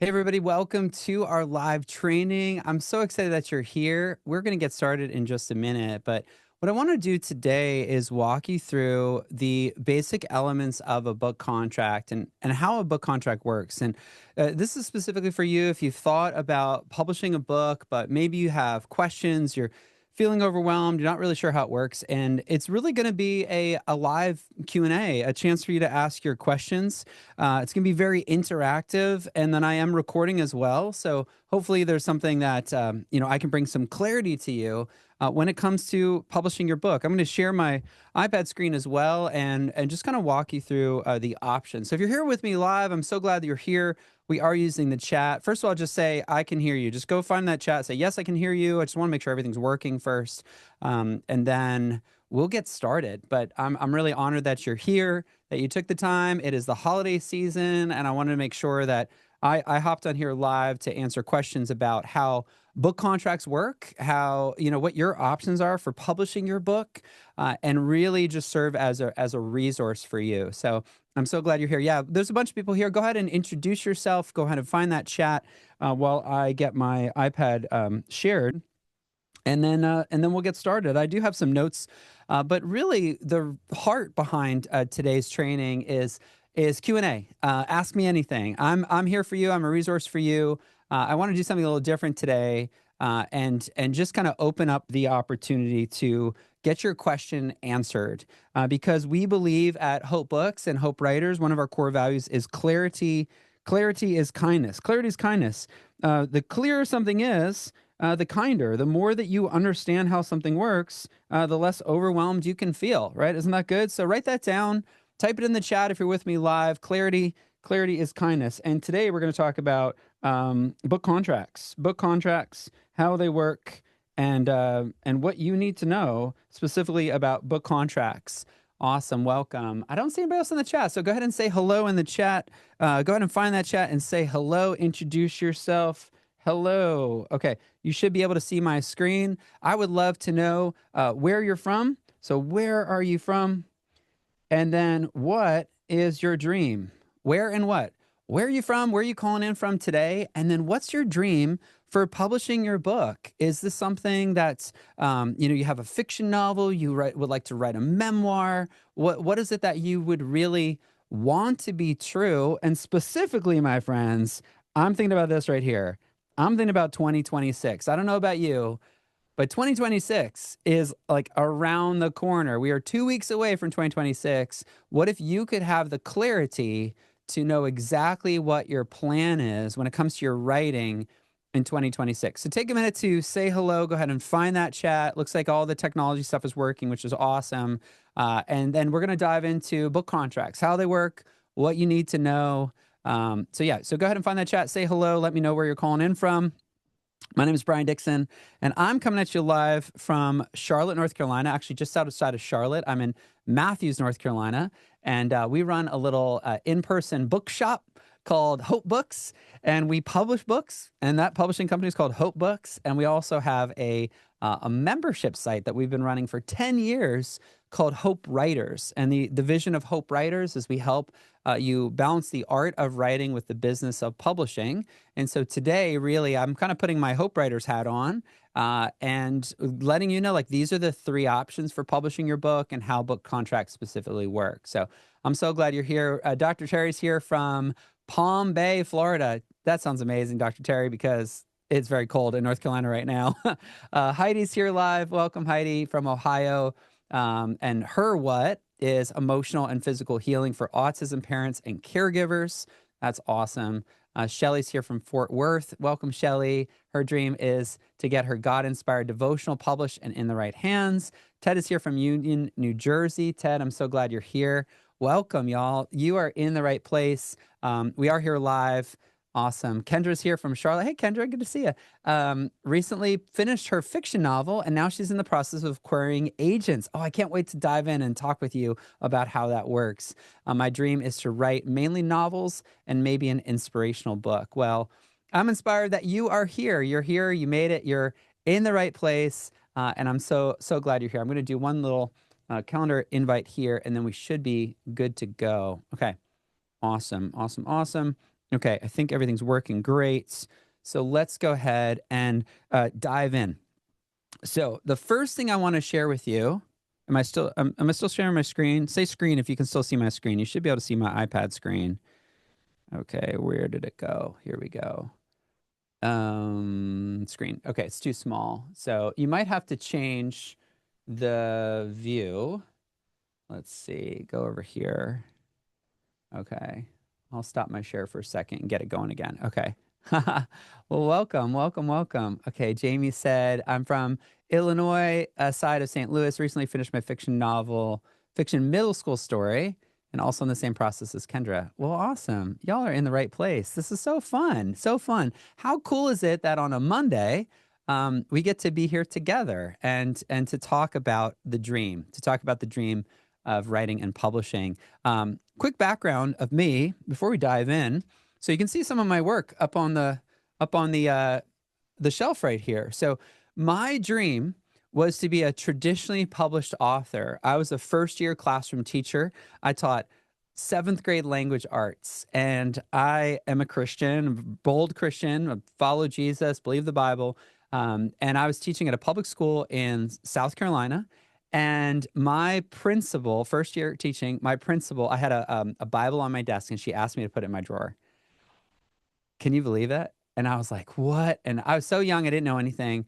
Hey, everybody, welcome to our live training. I'm so excited that you're here. We're going to get started in just a minute, but what I want to do today is walk you through the basic elements of a book contract and how a book contract works. And this is specifically for you if you've thought about publishing a book, but maybe you have questions, you're feeling overwhelmed, you're not really sure how it works. And it's really going to be a live Q&A, a chance for you to ask your questions. It's going to be very interactive, and then I am recording as well. So hopefully, there's something that I can bring some clarity to you when it comes to publishing your book. I'm going to share my iPad screen as well, and just kind of walk you through the options. So if you're here with me live, I'm so glad that you're here. We are using the chat. First of all, just say I can hear you. Just go find that chat. Say yes, I can hear you. I just want to make sure everything's working first, and then we'll get started. But I'm really honored that you're here, that you took the time. It is the holiday season, and I wanted to make sure that I hopped on here live to answer questions about how book contracts work, how, what your options are for publishing your book, and really just serve as a resource for you. So I'm so glad you're here. Yeah, there's a bunch of people here. Go ahead and introduce yourself. Go ahead and find that chat while I get my iPad shared, and then we'll get started. I do have some notes, but really the heart behind today's training is Q&A. Ask me anything. I'm here for you. I'm a resource for you. I want to do something a little different today, and just kind of open up the opportunity to get your question answered, because we believe at Hope Books and Hope Writers, one of our core values is clarity. Clarity is kindness. Clarity is kindness. The clearer something is, the kinder. The more that you understand how something works, the less overwhelmed you can feel, right? Isn't that good? So write that down, type it in the chat if you're with me live. Clarity is kindness. And today we're going to talk about book contracts, how they work, and what you need to know specifically about book contracts. Awesome. Welcome. I don't see anybody else in the chat, so go ahead and say hello in the chat. Go ahead and find that chat and say hello. Introduce yourself. Hello. Okay. You should be able to see my screen. I would love to know where you're from. So, where are you from? And then, what is your dream? Where and what? Where are you from? Where are you calling in from today? And then, what's your dream for publishing your book? Is this something that's, you have a fiction novel, would like to write a memoir? What is it that you would really want to be true? And specifically, my friends, I'm thinking about this right here. I'm thinking about 2026. I don't know about you, but 2026 is like around the corner. We are 2 weeks away from 2026. What if you could have the clarity to know exactly what your plan is when it comes to your writing in 2026? So take a minute to say hello. Go ahead and find that chat. Looks like all the technology stuff is working, which is awesome. And then we're going to dive into book contracts, how they work, what you need to know. So go ahead and find that chat. Say hello. Let me know where you're calling in from. My name is Brian Dixon, and I'm coming at you live from Charlotte, North Carolina, actually just outside of Charlotte. I'm in Matthews, North Carolina, and we run a little in-person bookshop called Hope Books, and we publish books, and that publishing company is called Hope Books, and we also have a membership site that we've been running for 10 years called Hope Writers. And the vision of Hope Writers is we help you balance the art of writing with the business of publishing. And so today, really, I'm kind of putting my Hope Writers hat on and letting you know, like, these are the three options for publishing your book and how book contracts specifically work. So I'm so glad you're here. Dr. Terry's here from Palm Bay, Florida. That sounds amazing, Dr. Terry, because it's very cold in North Carolina right now. Heidi's here live. Welcome, Heidi, from Ohio. And her what is emotional and physical healing for autism parents and caregivers. That's awesome. Shelly's here from Fort Worth. Welcome, Shelly. Her dream is to get her God-inspired devotional published and in the right hands. Ted is here from Union, New Jersey. Ted, I'm so glad you're here. Welcome, y'all. You are in the right place. We are here live. Awesome. Kendra's here from Charlotte. Hey, Kendra, good to see you. Recently finished her fiction novel, and now she's in the process of querying agents. Oh, I can't wait to dive in and talk with you about how that works. My dream is to write mainly novels and maybe an inspirational book. Well, I'm inspired that you are here. You're here. You made it. You're in the right place. And I'm so glad you're here. I'm going to do one little calendar invite here, and then we should be good to go. Okay. Awesome. Okay, I think everything's working great. So let's go ahead and dive in. So the first thing I want to share with you, am I still sharing my screen? Say screen if you can still see my screen. You should be able to see my iPad screen. Okay, where did it go? Here we go. Screen. Okay, it's too small. So you might have to change the view. Let's see. Go over here. Okay. I'll stop my share for a second and get it going again. Okay. Well, welcome, welcome, welcome. Okay, Jamie said, I'm from Illinois, side of St. Louis. Recently finished my fiction middle school story, and also in the same process as Kendra. Well, awesome. Y'all are in the right place. This is so fun. So fun. How cool is it that on a Monday, we get to be here together and to talk about the dream of writing and publishing. Quick background of me before we dive in, so you can see some of my work up on the shelf right here. So my dream was to be a traditionally published author. I was a first year classroom teacher. I taught seventh grade language arts, and I am a Christian, a bold Christian, follow Jesus, believe the Bible. And I was teaching at a public school in South Carolina. And my principal, first year teaching, my principal, I had a Bible on my desk, and she asked me to put it in my drawer. Can you believe it? And I was like, what? And I was so young, I didn't know anything.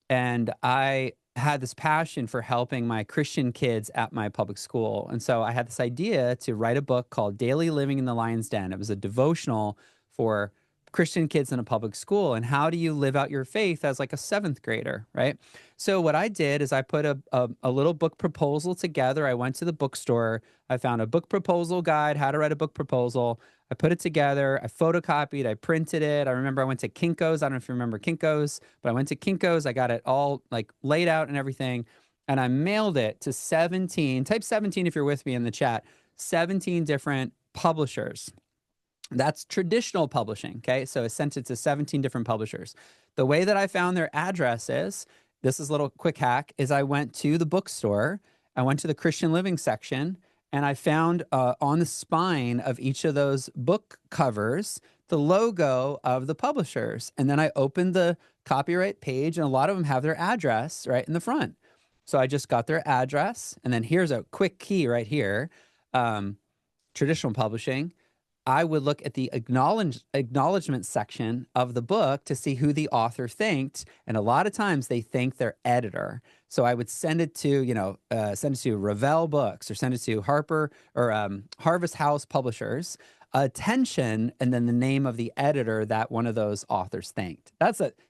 And I had this passion for helping my Christian kids at my public school. And so I had this idea to write a book called Daily Living in the Lion's Den. It was a devotional for Christian kids in a public school. And how do you live out your faith as like a seventh grader, right? So what I did is I put a little book proposal together. I went to the bookstore. I found a book proposal guide, how to write a book proposal. I put it together. I photocopied. I printed it. I remember I went to Kinko's. I don't know if you remember Kinko's, but I went to Kinko's. I got it all like laid out and everything. And I mailed it to 17, type 17 if you're with me in the chat, 17 different publishers. That's traditional publishing. Okay. So I sent it to 17 different publishers. The way that I found their addresses, this is a little quick hack, is I went to the bookstore, I went to the Christian Living section, and I found on the spine of each of those book covers the logo of the publishers. And then I opened the copyright page, and a lot of them have their address right in the front. So I just got their address. And then here's a quick key right here. Um, Traditional publishing, I would look at the acknowledgement section of the book to see who the author thanked, and a lot of times they thank their editor. So I would send it to, send it to Revell Books or send it to Harper or Harvest House Publishers. Attention, and then the name of the editor that one of those authors thanked.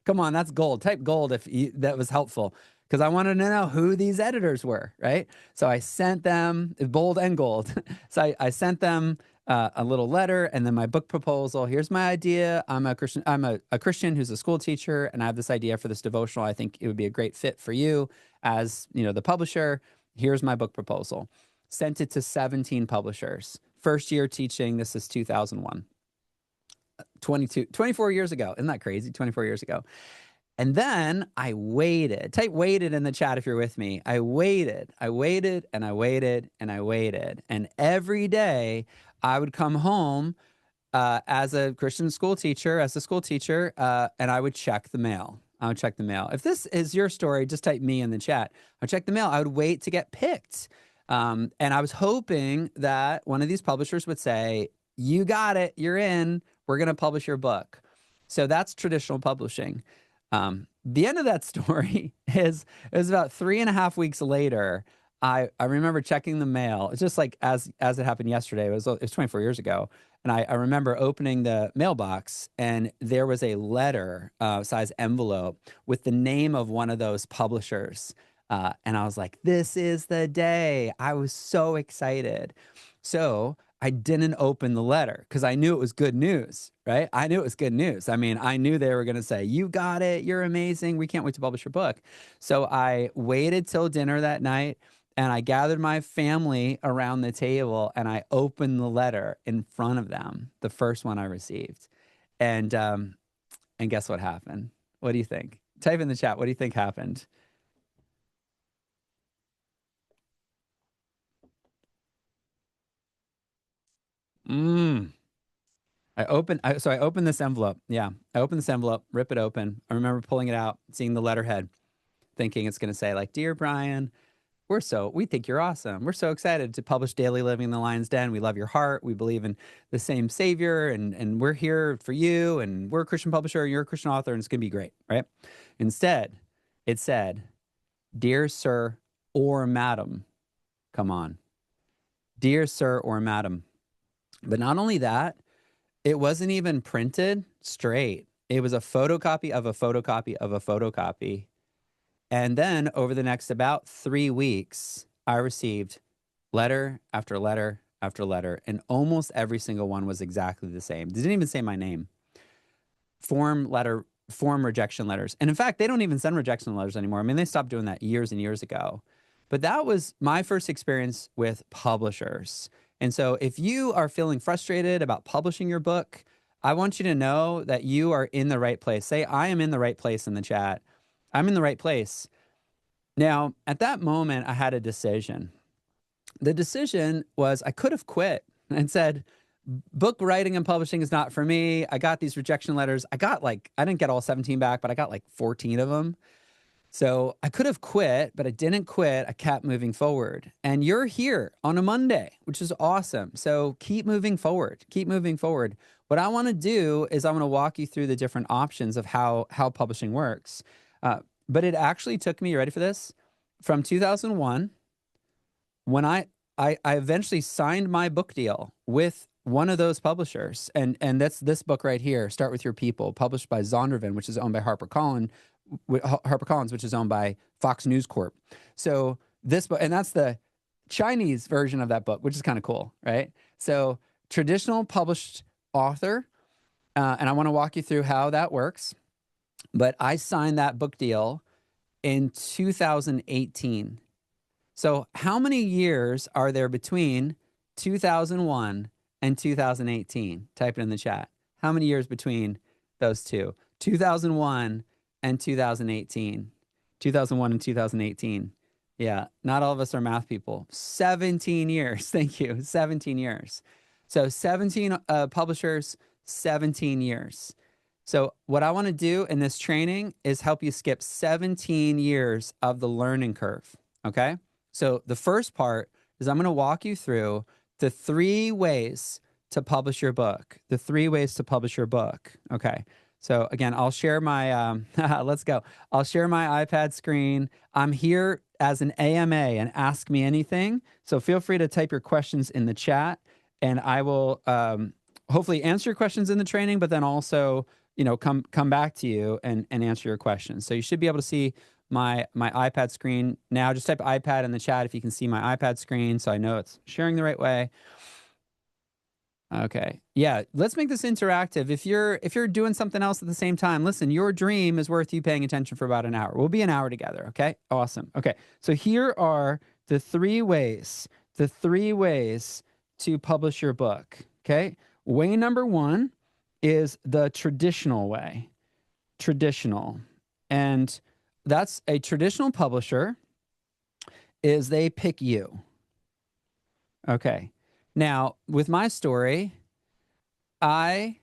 Come on, that's gold. Type gold if that was helpful, because I wanted to know who these editors were, right? So I sent them bold and gold. So I sent them a little letter and then my book proposal. Here's my idea. I'm a Christian. I'm a Christian who's a school teacher, and I have this idea for this devotional. I think it would be a great fit for you as the publisher. Here's my book proposal. Sent it to 17 publishers. First year teaching. This is 2001. 24 years ago. Isn't that crazy? 24 years ago. And then I waited. Type waited in the chat if you're with me. I waited, and I waited, and I waited. And every day I would come home as a Christian school teacher, and I would check the mail. I would check the mail. If this is your story, just type me in the chat. I would check the mail. I would wait to get picked. And I was hoping that one of these publishers would say, you got it, you're in, we're going to publish your book. So that's traditional publishing. The end of that story is it was about 3.5 weeks later. I remember checking the mail. It's just like as it happened yesterday. It was 24 years ago, and I remember opening the mailbox, and there was a letter size envelope with the name of one of those publishers. And I was like, "This is the day!" I was so excited. So I didn't open the letter because I knew it was good news, right? I knew it was good news. I mean, I knew they were going to say, you got it. You're amazing. We can't wait to publish your book. So I waited till dinner that night, and I gathered my family around the table, and I opened the letter in front of them, the first one I received. And guess what happened? What do you think? Type in the chat. What do you think happened? Mm. So I opened this envelope. Yeah, I opened this envelope, rip it open. I remember pulling it out, seeing the letterhead, thinking it's going to say like, "Dear Brian, we think you're awesome. We're so excited to publish Daily Living in the Lion's Den. We love your heart. We believe in the same Savior, and we're here for you. And we're a Christian publisher. You're a Christian author, and it's going to be great, right?" Instead, it said, "Dear Sir or Madam." Come on, "Dear Sir or Madam." But not only that, it wasn't even printed straight. It was a photocopy of a photocopy of a photocopy. And then over the next about 3 weeks, I received letter after letter after letter, and almost every single one was exactly the same. They didn't even say my name. Form rejection letters. And in fact, they don't even send rejection letters anymore. I mean, they stopped doing that years and years ago. But that was my first experience with publishers. And so if you are feeling frustrated about publishing your book, I want you to know that you are in the right place. Say, "I am in the right place" in the chat. I'm in the right place. Now, at that moment, I had a decision. The decision was I could have quit and said, "Book writing and publishing is not for me. I got these rejection letters. I didn't get all 17 back, but I got like 14 of them. So I could have quit, but I didn't quit. I kept moving forward. And you're here on a Monday, which is awesome. So keep moving forward. Keep moving forward. What I want to do is I want to walk you through the different options of how publishing works. But it actually took me, you ready for this? From 2001, when I eventually signed my book deal with one of those publishers, and that's this book right here, "Start with Your People," published by Zondervan, which is owned by HarperCollins, which is owned by Fox News Corp. So this book, and that's the Chinese version of that book, which is kind of cool, right? So traditional published author, and I want to walk you through how that works. But I signed that book deal in 2018. So how many years are there between 2001 and 2018? Type it in the chat. How many years between those two? 2001 and 2018. 2001 and 2018. Yeah, not all of us are math people. 17 years. Thank you. 17 years. So 17 publishers, 17 years. So what I want to do in this training is help you skip 17 years of the learning curve, okay? So the first part is I'm going to walk you through the 3 ways to publish your book. The 3 ways to publish your book, okay? So again, I'll share my, let's go. I'll share my iPad screen. I'm here as an AMA and Ask Me Anything. So feel free to type your questions in the chat, and I will hopefully answer your questions in the training, but then also come back to you and answer your questions. So you should be able to see my iPad screen now. Just type iPad in the chat if you can see my iPad screen, so I know it's sharing the right way. Okay. Yeah, let's make this interactive. If you're doing something else at the same time, listen, your dream is worth you paying attention for about an hour. We'll be an hour together, okay? Awesome. Okay. So here are the 3 ways to publish your book, okay? Way number 1 is the traditional way. Traditional. And that's a traditional publisher is they pick you. Okay. Now, with my story, I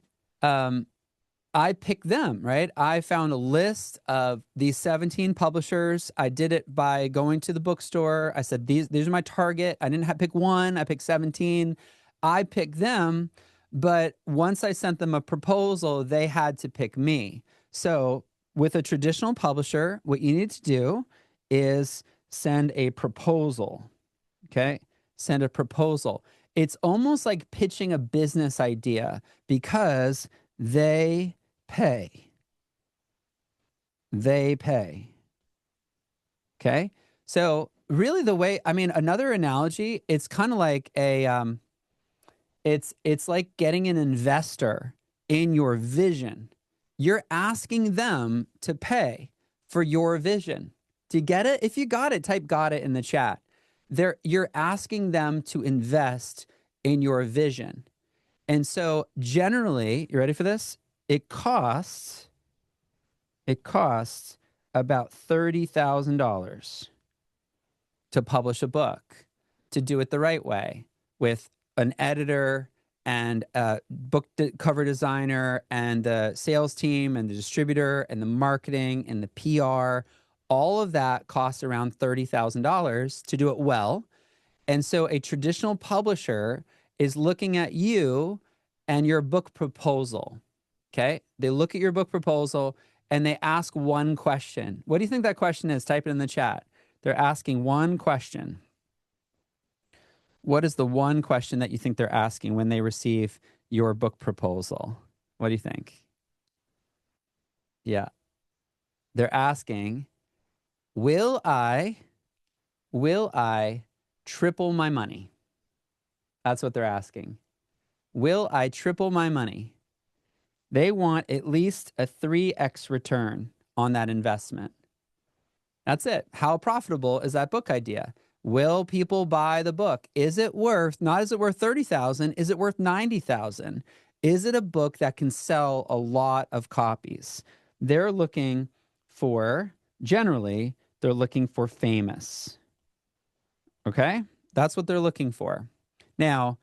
picked them, right? I found a list of these 17 publishers. I did it by going to the bookstore. I said, these are my target. I didn't pick one. I picked 17. I picked them, but once I sent them a proposal, they had to pick me. So with a traditional publisher, what you need to do is send a proposal, okay? Send a proposal. It's almost like pitching a business idea because they pay. They pay. Okay? So really another analogy, it's kind of like it's like getting an investor in your vision. You're asking them to pay for your vision. Do you get it? If you got it, type "got it" in the chat. You're asking them to invest in your vision. And so generally, you ready for this? It costs about $30,000 to publish a book, to do it the right way with an editor and cover designer and the sales team and the distributor and the marketing and the PR. All of that costs around $30,000 to do it well. And so a traditional publisher is looking at you and your book proposal. Okay. They look at your book proposal and they ask one question. What do you think that question is? Type it in the chat. They're asking one question. What is the one question that you think they're asking when they receive your book proposal? What do you think? Yeah. They're asking, will I triple my money? That's what they're asking. Will I triple my money? They want at least a 3x return on that investment. That's it. How profitable is that book idea? Will people buy the book? Is it worth, not is it worth 30,000, is it worth 90,000? Is it a book that can sell a lot of copies? They're looking for, generally, they're looking for famous. Okay? That's what they're looking for. Now,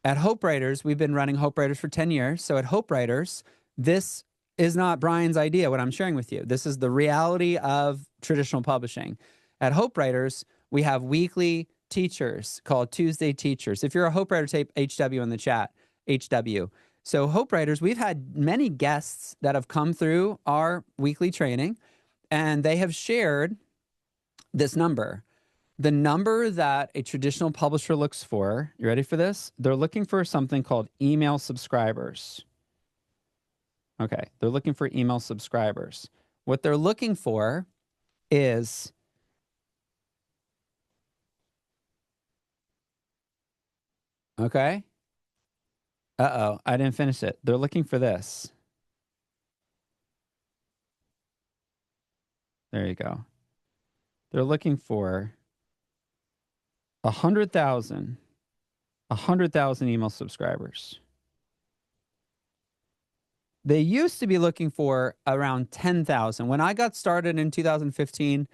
at Hope Writers, we've been running Hope Writers for 10 years. So at Hope Writers, this is not Brian's idea, what I'm sharing with you. This is the reality of traditional publishing. At Hope Writers, we have weekly teachers called Tuesday Teachers. If you're a Hope Writer, type HW in the chat, HW. So Hope Writers, we've had many guests that have come through our weekly training, and they have shared this number. The number that a traditional publisher looks for, you ready for this? They're looking for something called email subscribers. Okay, they're looking for email subscribers. What they're looking for is okay. Uh-oh, I didn't finish it. They're looking for this. There you go. They're looking for 100,000 email subscribers. They used to be looking for around 10,000. When I got started in 2015,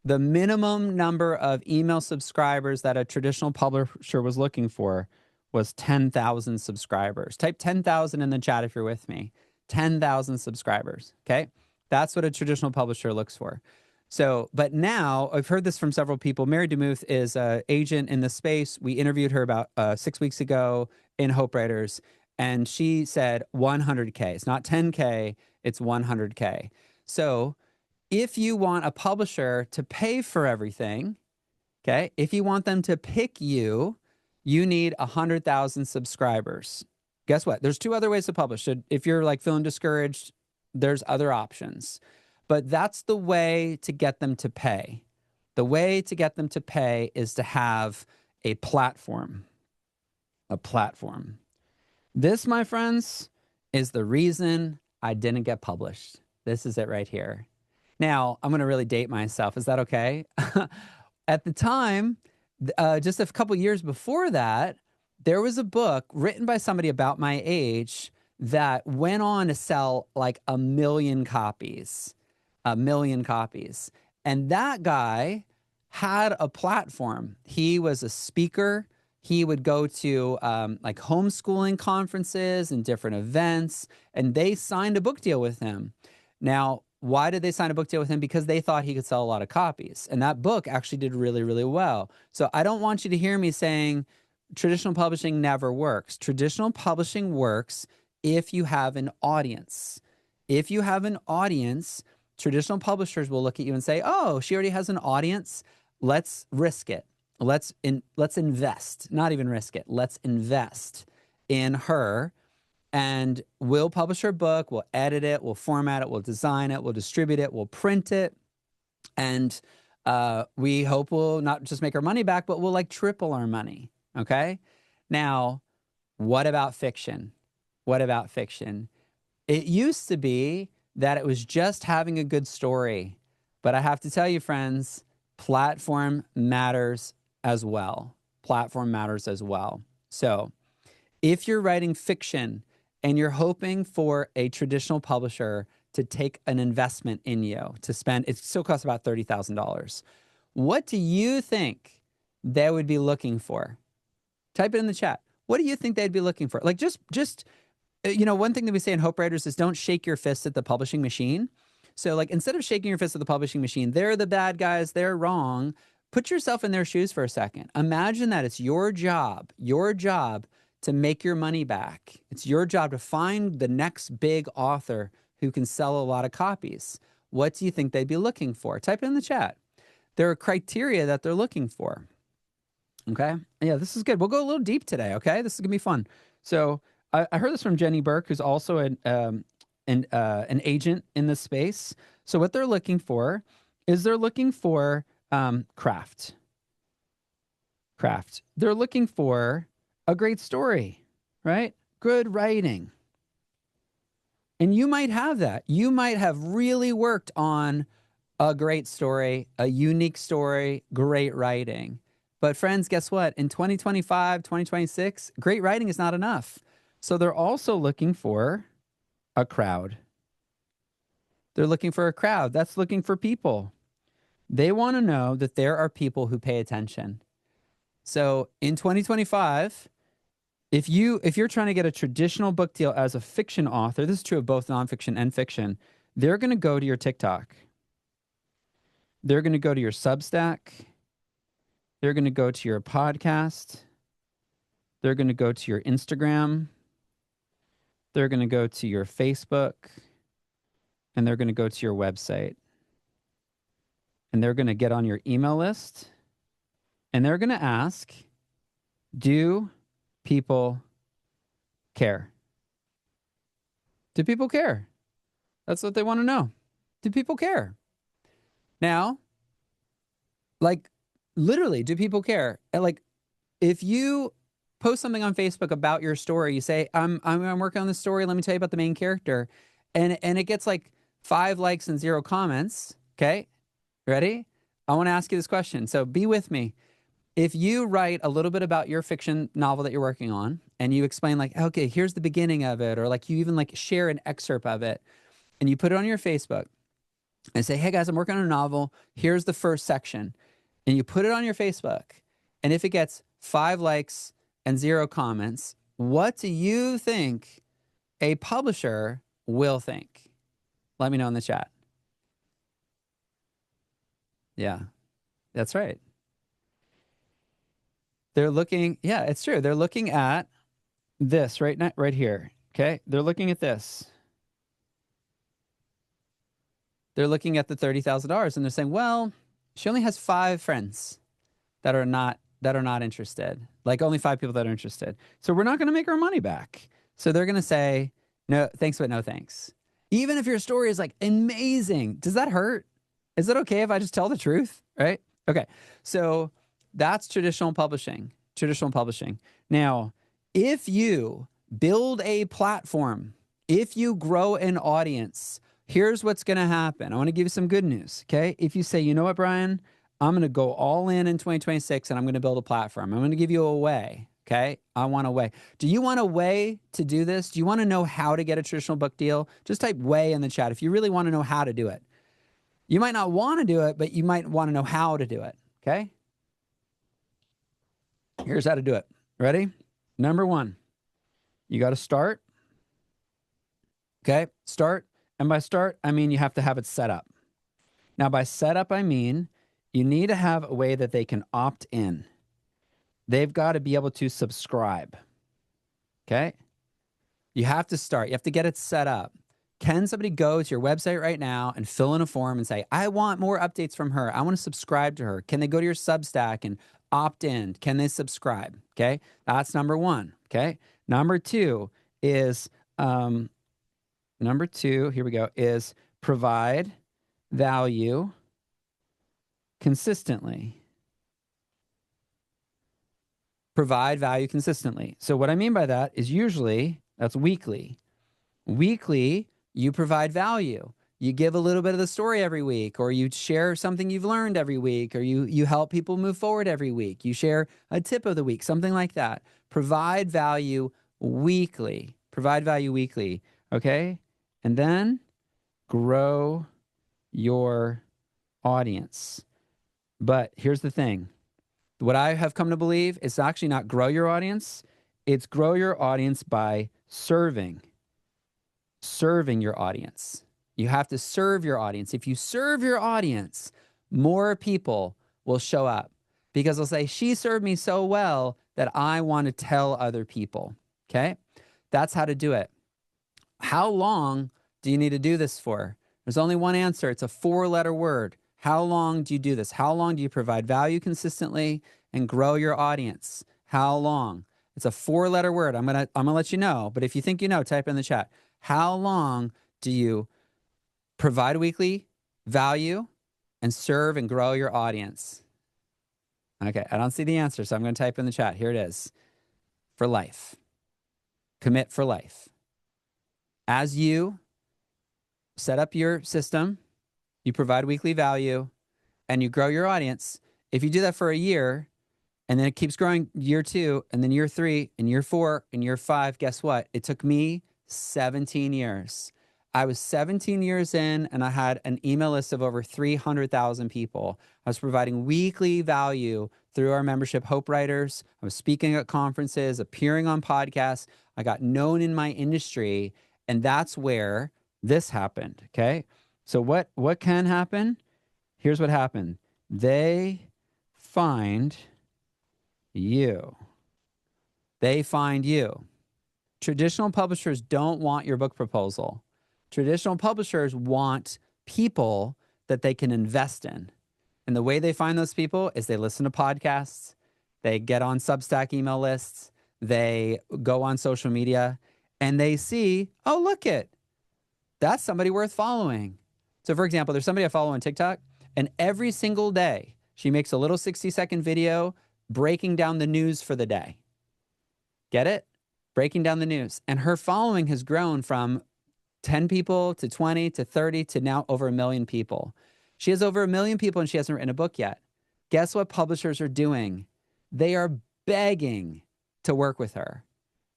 the minimum number of email subscribers that a traditional publisher was looking for was 10,000 subscribers. Type 10,000 in the chat if you're with me. 10,000 subscribers, okay? That's what a traditional publisher looks for. So, but now, I've heard this from several people. Mary DeMuth is an agent in the space. We interviewed her about 6 weeks ago in Hope Writers, and she said 100K. It's not 10K, it's 100K. So if you want a publisher to pay for everything, okay, if you want them to pick you, you need 100,000 subscribers. Guess what? There's two other ways to publish. So if you're like feeling discouraged, there's other options. But that's the way to get them to pay. The way to get them to pay is to have a platform. A platform. This, my friends, is the reason I didn't get published. This is it right here. Now, I'm going to really date myself. Is that okay? At the time, just a couple years before that, there was a book written by somebody about my age that went on to sell like 1 million copies. 1 million copies. And that guy had a platform. He was a speaker. He would go to like homeschooling conferences and different events, and they signed a book deal with him. Now, why did they sign a book deal with him? Because they thought he could sell a lot of copies. And that book actually did really, really well. So I don't want you to hear me saying traditional publishing never works. Traditional publishing works if you have an audience. If you have an audience, traditional publishers will look at you and say, oh, she already has an audience. Let's risk it. Let's invest, not even risk it. Let's invest in her, and we'll publish her book. We'll edit it. We'll format it. We'll design it. We'll distribute it. We'll print it. And we hope we'll not just make our money back, but we'll like triple our money. Okay. Now, what about fiction? What about fiction? It used to be that it was just having a good story. But I have to tell you, friends, platform matters as well. Platform matters as well. So if you're writing fiction and you're hoping for a traditional publisher to take an investment in you, to spend, it still costs about $30,000. What do you think they would be looking for? Type it in the chat. what do you think they'd be looking for? Like just you know, one thing that we say in Hope Writers is don't shake your fist at the publishing machine. So like instead of shaking your fist at the publishing machine, they're the bad guys, they're wrong. Put yourself in their shoes for a second. Imagine that it's your job to make your money back. It's your job to find the next big author who can sell a lot of copies. What do you think they'd be looking for? Type it in the chat. There are criteria that they're looking for. Okay. Yeah, this is good. We'll go a little deep today. Okay. This is going to be fun. So I heard this from Jenny Burke, who's also an agent in this space. So what they're looking for is they're looking for craft. They're looking for a great story, right? Good writing. And you might have that. You might have really worked on a great story, a unique story, great writing. But friends, guess what? In 2025, 2026, great writing is not enough. So they're also looking for a crowd. They're looking for a crowd. That's looking for people. They want to know that there are people who pay attention. So in 2025, if you're trying to get a traditional book deal as a fiction author, this is true of both nonfiction and fiction, they're going to go to your TikTok. They're going to go to your Substack. They're going to go to your podcast. They're going to go to your Instagram. They're going to go to your Facebook. And they're going to go to your website. And they're going to get on your email list. And they're going to ask, do people care? Do people care? That's what they want to know. Do people care? Now, like, literally, do people care? And like, if you post something on Facebook about your story, you say, I'm working on this story, let me tell you about the main character, and it gets like 5 likes and 0 comments, okay? Ready? I want to ask you this question, so be with me. If you write a little bit about your fiction novel that you're working on, and you explain like, okay, here's the beginning of it, or like you even like share an excerpt of it, and you put it on your Facebook, and say, hey guys, I'm working on a novel, here's the first section, and you put it on your Facebook, and if it gets 5 likes and 0 comments, what do you think a publisher will think? Let me know in the chat. Yeah, that's right. They're looking, yeah, it's true. They're looking at this right here, okay? They're looking at this. They're looking at the $30,000 and they're saying, well, she only has 5 friends that are not interested. Like only 5 people that are interested. So we're not going to make our money back. So they're going to say, no, thanks, but no thanks. Even if your story is like amazing, does that hurt? Is it okay if I just tell the truth? Right? Okay. So that's traditional publishing. Now, if you build a platform, if you grow an audience, here's what's going to happen. I want to give you some good news. Okay. If you say, you know what, Brian, I'm going to go all in 2026 and I'm going to build a platform. I'm going to give you a way. Okay. I want a way. Do you want a way to do this? Do you want to know how to get a traditional book deal? Just type way in the chat if you really want to know how to do it. You might not want to do it, but you might want to know how to do it. Okay. Here's how to do it. Ready? Number 1, you got to start. Okay. Start. And by start, I mean you have to have it set up. Now, by setup, I mean you need to have a way that they can opt in. They've got to be able to subscribe. Okay? You have to start. You have to get it set up. Can somebody go to your website right now and fill in a form and say, I want more updates from her. I want to subscribe to her. Can they go to your Substack and opt in? Can they subscribe? Okay? That's number 1. Okay? Number 2 is, here we go, is provide value consistently. Provide value consistently. So what I mean by that is usually that's weekly. Weekly, you provide value. You give a little bit of the story every week, or you share something you've learned every week, or you help people move forward every week. You share a tip of the week, something like that. Provide value weekly. Provide value weekly. Okay? And then grow your audience. But here's the thing. What I have come to believe is actually not grow your audience. It's grow your audience by serving your audience. You have to serve your audience. If you serve your audience, more people will show up because they'll say, she served me so well that I want to tell other people. Okay? That's how to do it. How long do you need to do this for? There's only one answer. It's a 4-letter word. How long do you do this? How long do you provide value consistently and grow your audience? How long? It's a 4-letter word. I'm gonna let you know, but if you think you know, type in the chat. How long do you provide weekly value and serve and grow your audience? Okay, I don't see the answer, so I'm going to type in the chat. Here it is. For life. Commit for life. As you set up your system, you provide weekly value, and you grow your audience. If you do that for a year, and then it keeps growing year 2, and then year 3, and year 4, and year 5, guess what? It took me 17 years. I was 17 years in, and I had an email list of over 300,000 people. I was providing weekly value through our membership, Hope Writers. I was speaking at conferences, appearing on podcasts. I got known in my industry, and that's where this happened, okay? So what can happen? Here's what happened. They find you. They find you. Traditional publishers don't want your book proposal. Traditional publishers want people that they can invest in. And the way they find those people is they listen to podcasts, they get on Substack email lists, they go on social media, and they see, oh, look it, that's somebody worth following. So for example, there's somebody I follow on TikTok, and every single day she makes a little 60-second video breaking down the news for the day. Get it? Breaking down the news. And her following has grown from 10 people to 20 to 30 to now over 1 million people. She has over 1 million people and she hasn't written a book yet. Guess what publishers are doing? They are begging to work with her.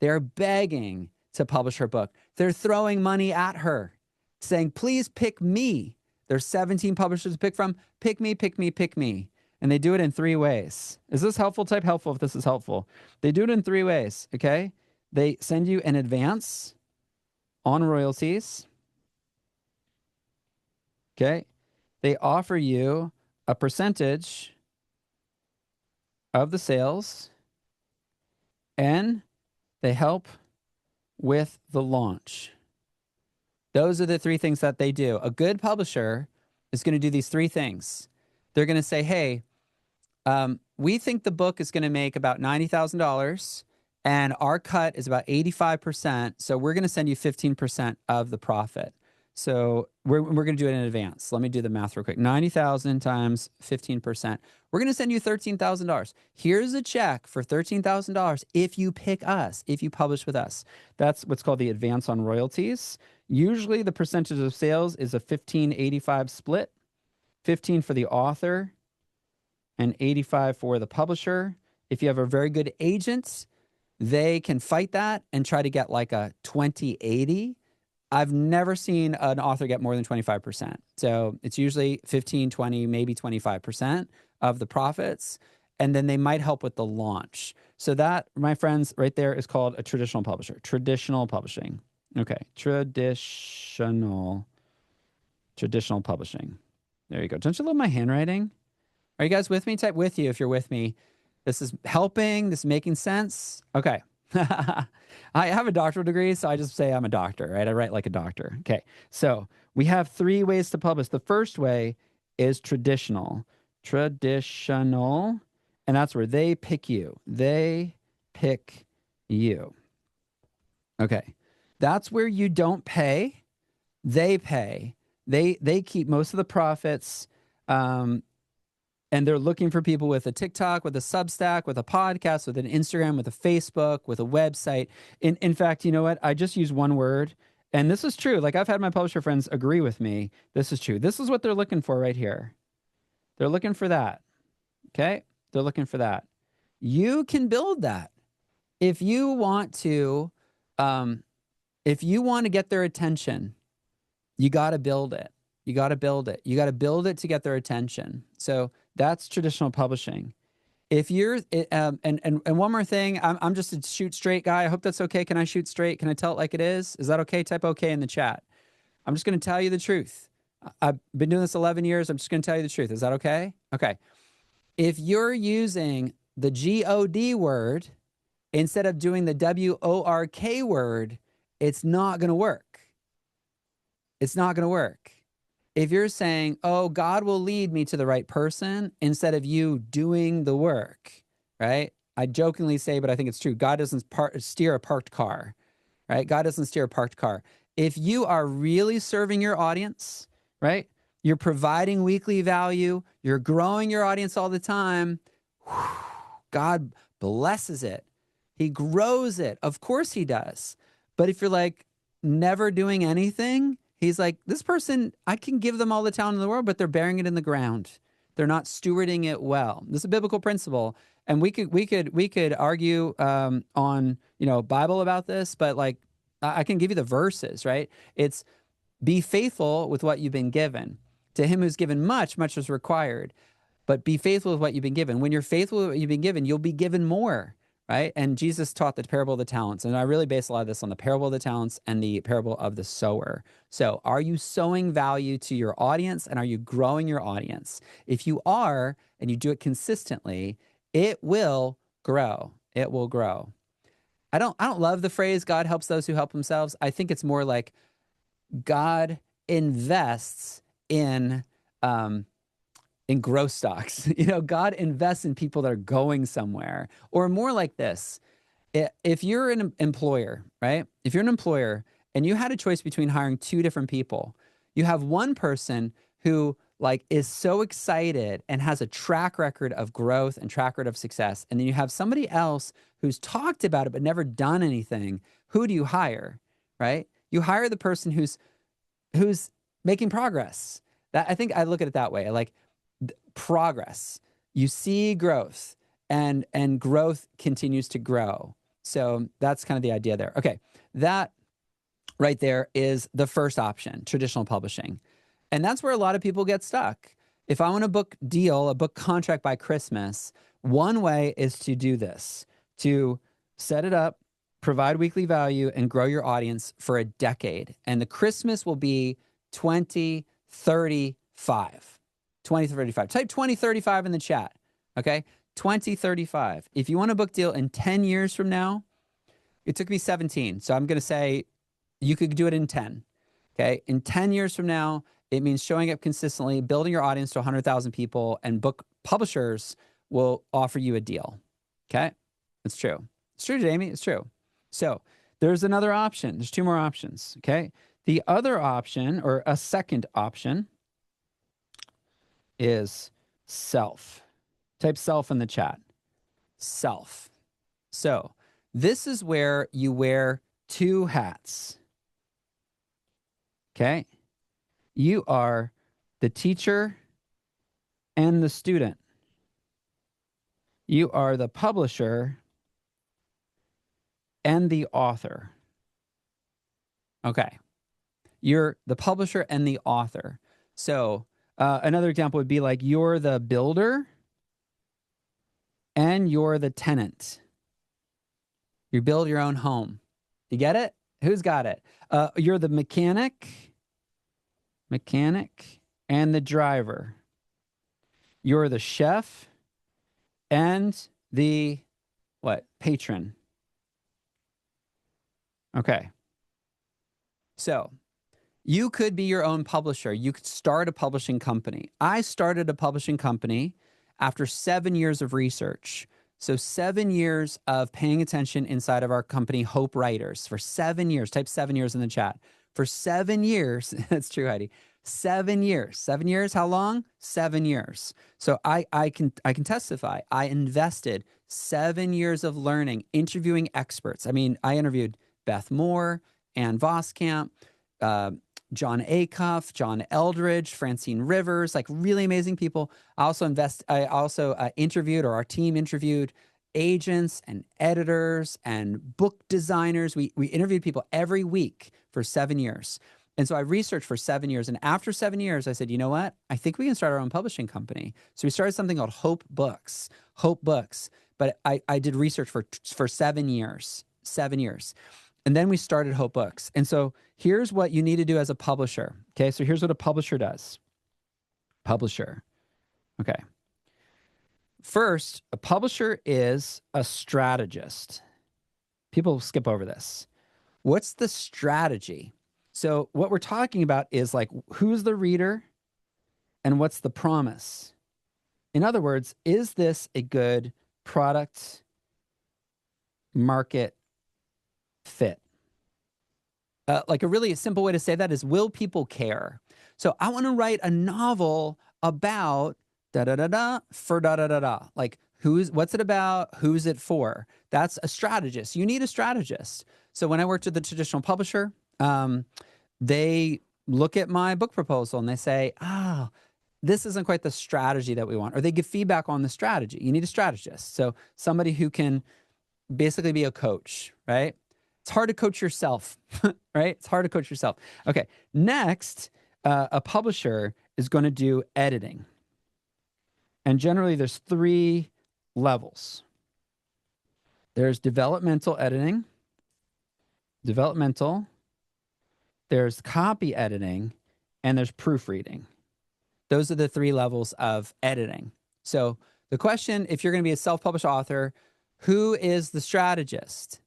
They are begging to publish her book. They're throwing money at her, saying, please pick me. There's 17 publishers to pick from. Pick me, pick me, pick me. And they do it in 3 ways. Is this helpful? Type helpful if this is helpful. They do it in 3 ways, okay? They send you an advance on royalties, okay? They offer you a percentage of the sales, and they help with the launch. Those are the 3 things that they do. A good publisher is going to do these 3 things. They're going to say, hey, we think the book is going to make about $90,000 and our cut is about 85%. So we're going to send you 15% of the profit. So we're going to do it in advance. Let me do the math real quick. 90,000 times 15%. We're going to send you $13,000. Here's a check for $13,000 if you pick us, if you publish with us. That's what's called the advance on royalties. Usually the percentage of sales is a 15-85 split. 15 for the author and 85 for the publisher. If you have a very good agent, they can fight that and try to get like a 20-80. I've never seen an author get more than 25%. So it's usually 15, 20, maybe 25% of the profits. And then they might help with the launch. So that, my friends, right there is called a traditional publisher. Traditional publishing. Okay. Traditional publishing. There you go. Don't you love my handwriting? Are you guys with me? Type with you if you're with me. This is helping. This is making sense. Okay. I have a doctoral degree, so I just say I'm a doctor, right? I write like a doctor. Okay. So we have 3 ways to publish. The first way is traditional. Traditional. And that's where they pick you. They pick you. Okay. That's where you don't pay. They pay. They keep most of the profits. And they're looking for people with a TikTok, with a Substack, with a podcast, with an Instagram, with a Facebook, with a website. In fact, you know what? I just use one word, and this is true. Like I've had my publisher friends agree with me. This is true. This is what they're looking for right here. They're looking for that. Okay? They're looking for that. You can build that. If you want to get their attention, you got to build it. You got to build it. You got to build it to get their attention. So that's traditional publishing. If you're, and one more thing, I'm just a shoot straight guy. I hope that's okay. Can I shoot straight? Can I tell it like it is? Is that okay? Type okay in the chat. I'm just going to tell you the truth. I've been doing this 11 years. I'm just going to tell you the truth. Is that okay? Okay. If you're using the God word instead of doing the WORK word, it's not going to work. It's not going to work. If you're saying, oh, God will lead me to the right person instead of you doing the work, right? I jokingly say, but I think it's true. God doesn't steer a parked car, right? God doesn't steer a parked car. If you are really serving your audience, right? You're providing weekly value, you're growing your audience all the time, God blesses it. He grows it. Of course he does. But if you're like never doing anything, he's like, this person, I can give them all the talent in the world, but they're burying it in the ground. They're not stewarding it well. This is a biblical principle. And we could argue on, Bible about this, but like I can give you the verses, right? It's be faithful with what you've been given. To him who's given much, much is required. But be faithful with what you've been given. When you're faithful with what you've been given, you'll be given more, right? And Jesus taught the parable of the talents. And I really base a lot of this on the parable of the talents and the parable of the sower. So are you sowing value to your audience and are you growing your audience? If you are, and you do it consistently, it will grow. It will grow. I don't love the phrase God helps those who help themselves. I think it's more like God invests in growth stocks. God invests in people that are going somewhere. Or more like this. If you're an employer, right? If you're an employer and you had a choice between hiring two different people, you have one person who like is so excited and has a track record of growth and track record of success. And then you have somebody else who's talked about it but never done anything. Who do you hire, right? You hire the person who's making progress. That I think I look at it that way. Like progress. You see growth and growth continues to grow. So that's kind of the idea there. Okay. That right there is the first option, traditional publishing. And that's where a lot of people get stuck. If I want a book deal, a book contract by Christmas, one way is to do this, to set it up, provide weekly value, and grow your audience for a decade. And the Christmas will be 2035. 2035. Type 2035 in the chat. Okay. 2035. If you want a book deal in 10 years from now, it took me 17. So I'm going to say you could do it in 10. Okay. In 10 years from now, it means showing up consistently, building your audience to 100,000 people, and book publishers will offer you a deal. Okay. It's true. It's true, Jamie. It's true. So there's another option. There's two more options. Okay. The other option, or a second option, is self. Type self in the chat. Self. So this is where you wear two hats. Okay. You are the teacher and the student. You are the publisher and the author. Okay. You're the publisher and the author. So another example would be like you're the builder and you're the tenant. You build your own home. You get it? Who's got it? You're the mechanic and the driver. You're the chef and the what? Patron. Okay. So you could be your own publisher. You could start a publishing company. I started a publishing company after 7 years of research. So 7 years of paying attention inside of our company, Hope Writers, for 7 years. Type 7 years in the chat. For 7 years, that's true, Heidi. 7 years. 7 years, how long? 7 years. So I can testify. I invested 7 years of learning, interviewing experts. I mean, I interviewed Beth Moore, Ann Voskamp, John Acuff, John Eldridge, Francine Rivers, like really amazing people. I also interviewed, or our team interviewed, agents and editors and book designers. We interviewed people every week for 7 years. And so I researched for 7 years. And after 7 years, I said, you know what? I think we can start our own publishing company. So we started something called Hope Books. Hope Books. But I did research for 7 years. 7 years. And then we started Hope Books. And so here's what you need to do as a publisher. Okay, so here's what a publisher does. Publisher. Okay. First, a publisher is a strategist. People skip over this. What's the strategy? So what we're talking about is like, who's the reader and what's the promise? In other words, is this a good product market fit? Like a really simple way to say that is, will people care? So I want to write a novel about da-da-da-da for da-da-da-da. Like, what's it about? Who's it for? That's a strategist. You need a strategist. So when I worked with the traditional publisher, they look at my book proposal and they say, this isn't quite the strategy that we want. Or they give feedback on the strategy. You need a strategist. So somebody who can basically be a coach, right? It's hard to coach yourself, right? It's hard to coach yourself. Okay, next, a publisher is going to do editing. And generally, there's 3 levels. There's developmental editing, there's copy editing, and there's proofreading. Those are the 3 levels of editing. So the question, if you're going to be a self-published author, who is the strategist?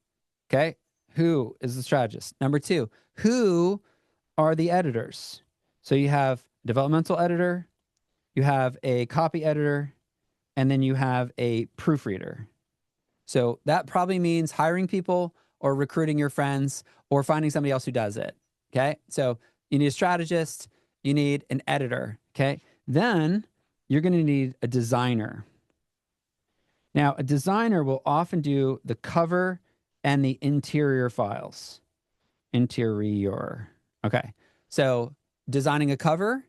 Okay, who is the strategist? Number 2, who are the editors? So you have a developmental editor, you have a copy editor, and then you have a proofreader. So that probably means hiring people or recruiting your friends or finding somebody else who does it. Okay, so you need a strategist, you need an editor. Okay, then you're going to need a designer. Now, a designer will often do the cover and the interior files. Interior. Okay, so designing a cover,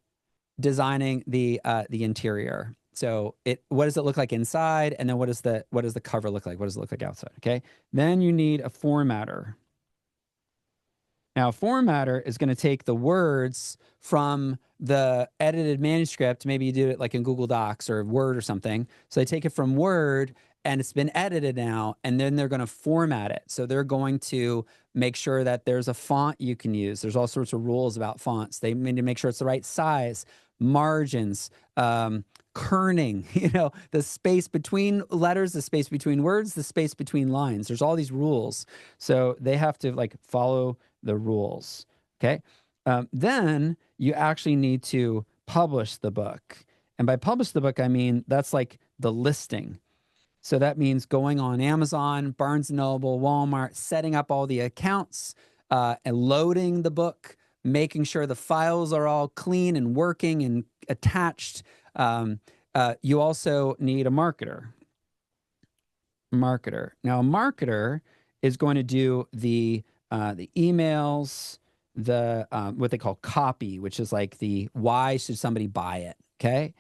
designing the interior. So what does it look like inside, and then what does the cover look like? What does it look like outside? Okay, then you need a formatter. Now, a formatter is going to take the words from the edited manuscript. Maybe you do it like in Google Docs or Word or something. So they take it from Word and it's been edited now, and then they're going to format it. So they're going to make sure that there's a font you can use. There's all sorts of rules about fonts. They need to make sure it's the right size, margins, kerning, the space between letters, the space between words, the space between lines. There's all these rules. So they have to like follow the rules. Okay. Then you actually need to publish the book. And by publish the book, I mean, that's like the listing. So that means going on Amazon, Barnes & Noble, Walmart, setting up all the accounts, and loading the book, making sure the files are all clean and working and attached. You also need a marketer. Now, a marketer is going to do the emails, the what they call copy, which is like the why should somebody buy it. Okay,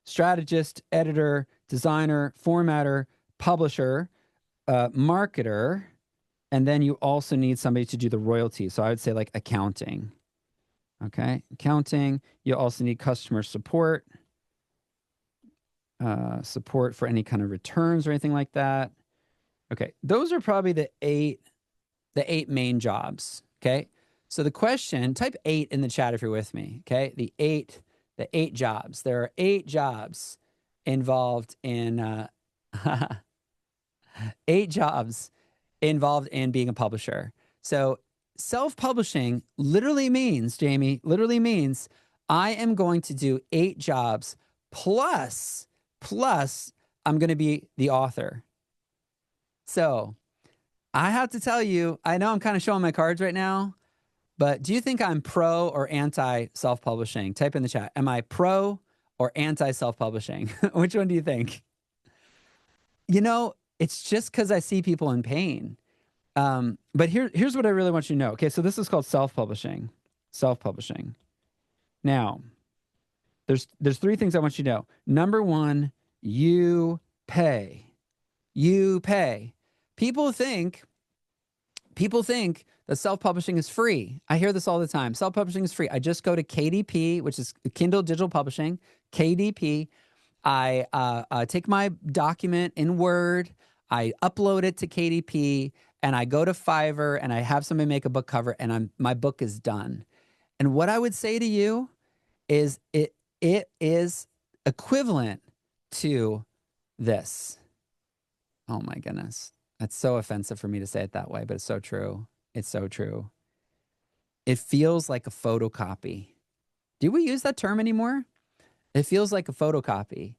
strategist, editor, designer, formatter, publisher, marketer, and then you also need somebody to do the royalties. So I would say like accounting. Okay, accounting. You also need customer support, support for any kind of returns or anything like that. Okay, those are probably the eight main jobs. Okay, so the question, type 8 in the chat if you're with me. Okay, the eight jobs. There are 8 jobs involved in 8 jobs involved in being a publisher. So self-publishing literally means, Jamie, I am going to do 8 jobs plus I'm going to be the author. So I have to tell you, I know I'm kind of showing my cards right now, but do you think I'm pro or anti self-publishing? Type in the chat. Am I pro or anti self-publishing? Which one do you think? It's just because I see people in pain. But here's what I really want you to know. Okay, so this is called self-publishing. Self-publishing. Now, there's 3 things I want you to know. Number 1, you pay. You pay. People think People think that self-publishing is free. I hear this all the time. Self-publishing is free. I just go to KDP, which is Kindle Digital Publishing, KDP. I take my document in Word, I upload it to KDP, and I go to Fiverr, and I have somebody make a book cover, and my book is done. And what I would say to you is it is equivalent to this. Oh my goodness. That's so offensive for me to say it that way, but it's so true. It's so true. It feels like a photocopy. Do we use that term anymore? It feels like a photocopy.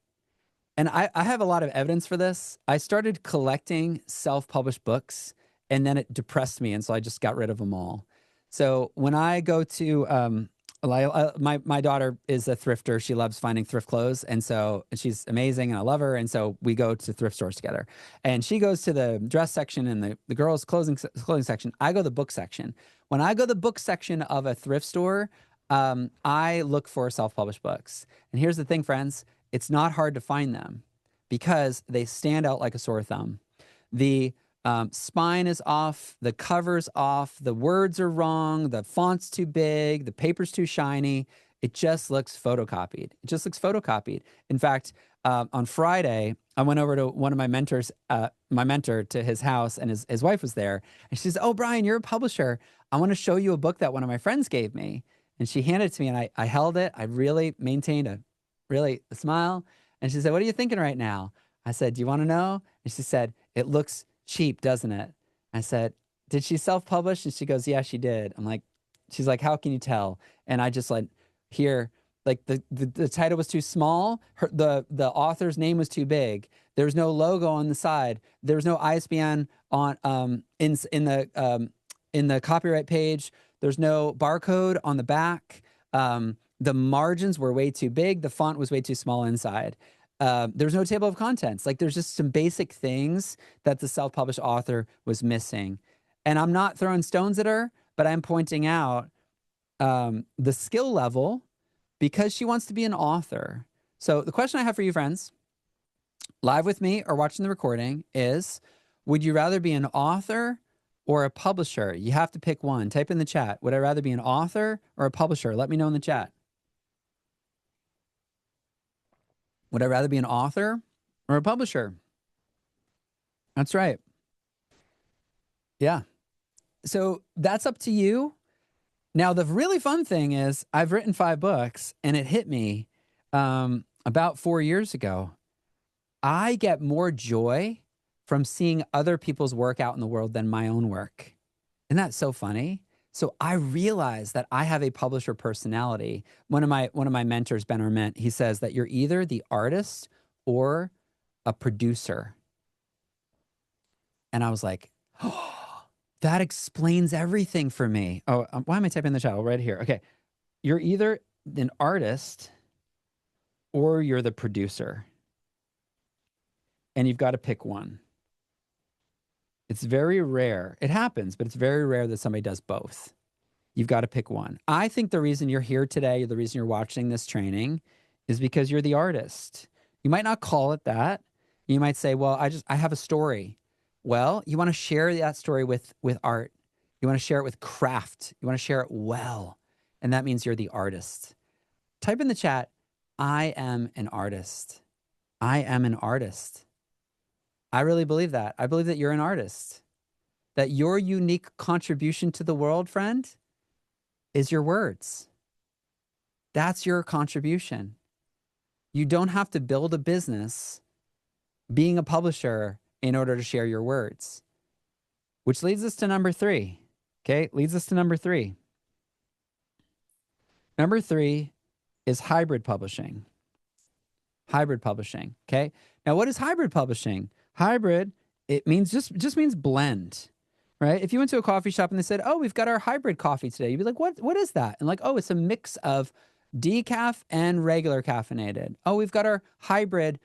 And I have a lot of evidence for this. I started collecting self-published books, and then it depressed me, and so I just got rid of them all. So when I go to my daughter is a thrifter. She loves finding thrift clothes, and so she's amazing, and I love her. And so we go to thrift stores together. And she goes to the dress section and the girls' clothing section. I go to the book section. When I go to the book section of a thrift store, I look for self-published books. And here's the thing, friends: it's not hard to find them because they stand out like a sore thumb. The spine is off, the cover's off, the words are wrong, the font's too big, the paper's too shiny. It just looks photocopied. It just looks photocopied. In fact, on Friday, I went over to one of my mentors, my mentor, to his house, and his wife was there. And she says, "Oh, Brian, you're a publisher. I want to show you a book that one of my friends gave me." And she handed it to me, and I held it. I really maintained a smile. And she said, "What are you thinking right now?" I said, "Do you want to know?" And she said, "It looks cheap, doesn't it?" I said, "Did she self-publish?" And she goes, "Yeah, she did." I'm like, she's like, "How can you tell?" And I just like, here, like the title was too small. The author's name was too big. There's no logo on the side. There's no ISBN on in the copyright page. There's no barcode on the back. The margins were way too big. The font was way too small inside. There's no table of contents. Like, there's just some basic things that the self-published author was missing. And I'm not throwing stones at her, but I'm pointing out the skill level because she wants to be an author. So the question I have for you, friends, live with me or watching the recording, is, would you rather be an author or a publisher? You have to pick one. Type in the chat. Would I rather be an author or a publisher? Let me know in the chat. Would I rather be an author or a publisher? That's right. Yeah. So that's up to you. Now, the really fun thing is I've written 5 books, and it hit me about 4 years ago. I get more joy from seeing other people's work out in the world than my own work. Isn't that so funny? So I realized that I have a publisher personality. One of my mentors, Ben Arment, he says that you're either the artist or a producer. And I was like, oh, that explains everything for me. Oh, why am I typing in the chat? Right here. Okay. You're either an artist or you're the producer. And you've got to pick one. It's very rare. It happens, but it's very rare that somebody does both. You've got to pick one. I think the reason you're here today, the reason you're watching this training, is because you're the artist. You might not call it that. You might say, well, I have a story. Well, you want to share that story with art. You want to share it with craft. You want to share it well. And that means you're the artist. Type in the chat, I am an artist. I am an artist. I really believe that. I believe that you're an artist. That your unique contribution to the world, friend, is your words. That's your contribution. You don't have to build a business being a publisher in order to share your words. Which leads us to number 3. Okay, leads us to number 3. Number 3 is hybrid publishing. Hybrid publishing, okay? Now, what is hybrid publishing? Hybrid, it means just means blend, right? If you went to a coffee shop and they said, "Oh, we've got our hybrid coffee today," you'd be like, "What is that?" And like, "Oh, it's a mix of decaf and regular caffeinated." "Oh, we've got our hybrid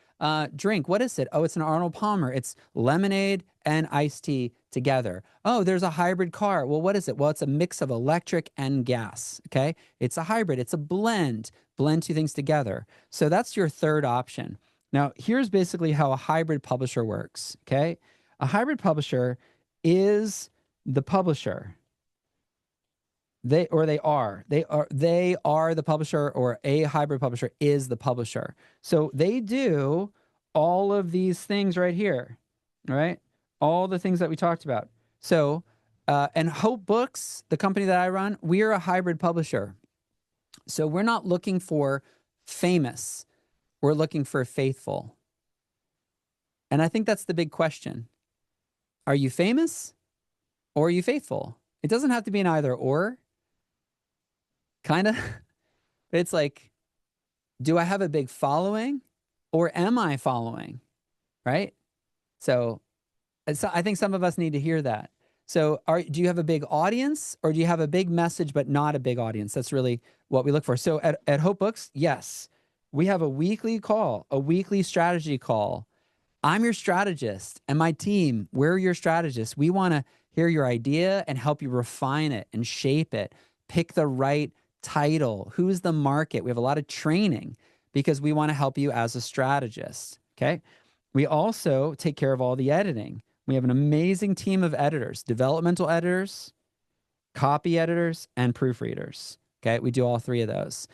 drink. What is it?" "Oh, it's an Arnold Palmer. It's lemonade and iced tea together." "Oh, there's a hybrid car." "Well, what is it?" "Well, it's a mix of electric and gas." Okay, it's a hybrid. It's a blend. Blend 2 things together. So that's your third option. Now, here's basically how a hybrid publisher works. Okay, a hybrid publisher is the publisher. They are the publisher, or a hybrid publisher is the publisher. So they do all of these things right here, right? All the things that we talked about. So, and Hope Books, the company that I run, we are a hybrid publisher. So we're not looking for famous, we're looking for faithful. And I think that's the big question. Are you famous or are you faithful? It doesn't have to be an either or, kind of. But it's like, do I have a big following or am I following? Right? So I think some of us need to hear that. So do you have a big audience or do you have a big message but not a big audience? That's really what we look for. So at Hope Books, yes, we have a weekly call, a weekly strategy call. I'm your strategist and my team, we're your strategists. We want to hear your idea and help you refine it and shape it. Pick the right title. Who's the market? We have a lot of training because we want to help you as a strategist. Okay. We also take care of all the editing. We have an amazing team of editors, developmental editors, copy editors, and proofreaders. Okay. We do all three of those.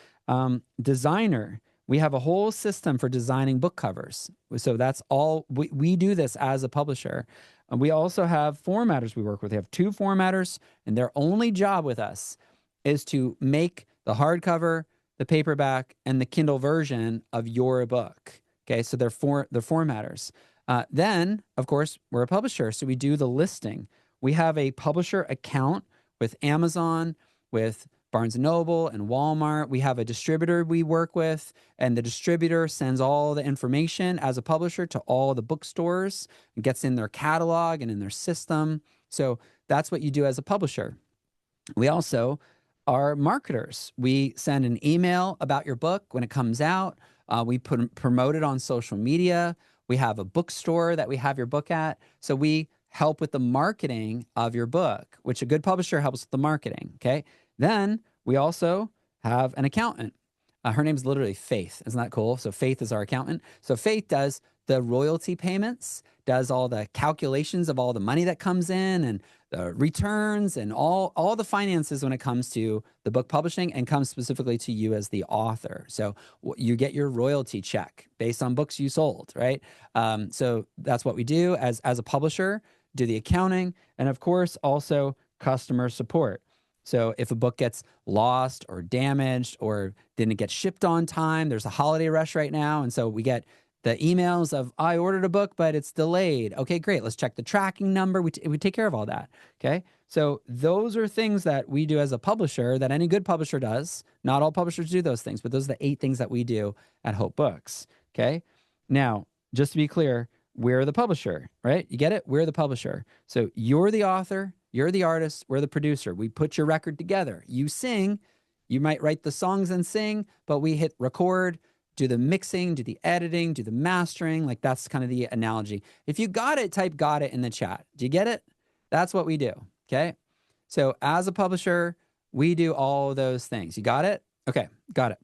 Designer. We have a whole system for designing book covers. So that's all, we do this as a publisher. And we also have formatters we work with. We have 2 formatters, and their only job with us is to make the hardcover, the paperback, and the Kindle version of your book. Okay, so they're formatters. Then, of course, we're a publisher, so we do the listing. We have a publisher account with Amazon, with Barnes & Noble and Walmart. We have a distributor we work with, and the distributor sends all the information as a publisher to all the bookstores and gets in their catalog and in their system. So that's what you do as a publisher. We also are marketers. We send an email about your book when it comes out. We promote it on social media. We have a bookstore that we have your book at. So we help with the marketing of your book, which a good publisher helps with the marketing, okay? Then we also have an accountant. Her name's literally Faith. Isn't that cool? So Faith is our accountant. So Faith does the royalty payments, does all the calculations of all the money that comes in and the returns and all the finances when it comes to the book publishing, and comes specifically to you as the author. So you get your royalty check based on books you sold, right? So that's what we do as a publisher, do the accounting, and of course also customer support. So if a book gets lost or damaged or didn't get shipped on time, there's a holiday rush right now. And so we get the emails of, I ordered a book, but it's delayed. Okay, great. Let's check the tracking number. We take care of all that. Okay. So those are things that we do as a publisher that any good publisher does. Not all publishers do those things, but those are the 8 things that we do at Hope Books. Okay. Now, just to be clear, we're the publisher, right? You get it? We're the publisher. So you're the author, you're the artist, we're the producer. We put your record together. You sing, you might write the songs and sing, but we hit record, do the mixing, do the editing, do the mastering. Like that's kind of the analogy. If you got it, type got it in the chat. Do you get it? That's what we do. Okay. So as a publisher, we do all those things. You got it? Okay. Got it.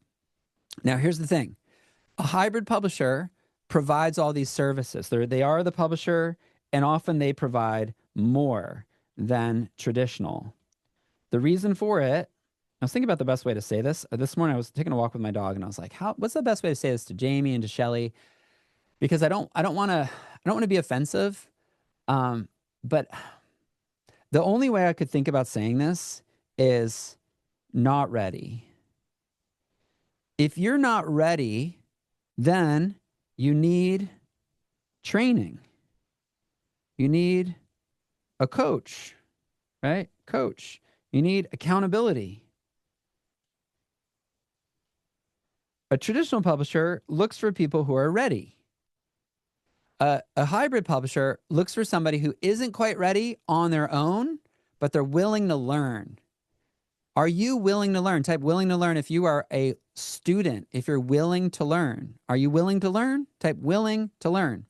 Now here's the thing. A hybrid publisher provides all these services. They are the publisher, and often they provide more than traditional. The reason for it, I was thinking about the best way to say this. This morning I was taking a walk with my dog and I was like, what's the best way to say this to Jamie and to Shelly? Because I don't want to be offensive. But the only way I could think about saying this is not ready. If you're not ready, then you need training. You need a coach, right? Coach. You need accountability. A traditional publisher looks for people who are ready. A hybrid publisher looks for somebody who isn't quite ready on their own, but they're willing to learn. Are you willing to learn? Type willing to learn if you are a student, if you're willing to learn. Are you willing to learn? Type willing to learn.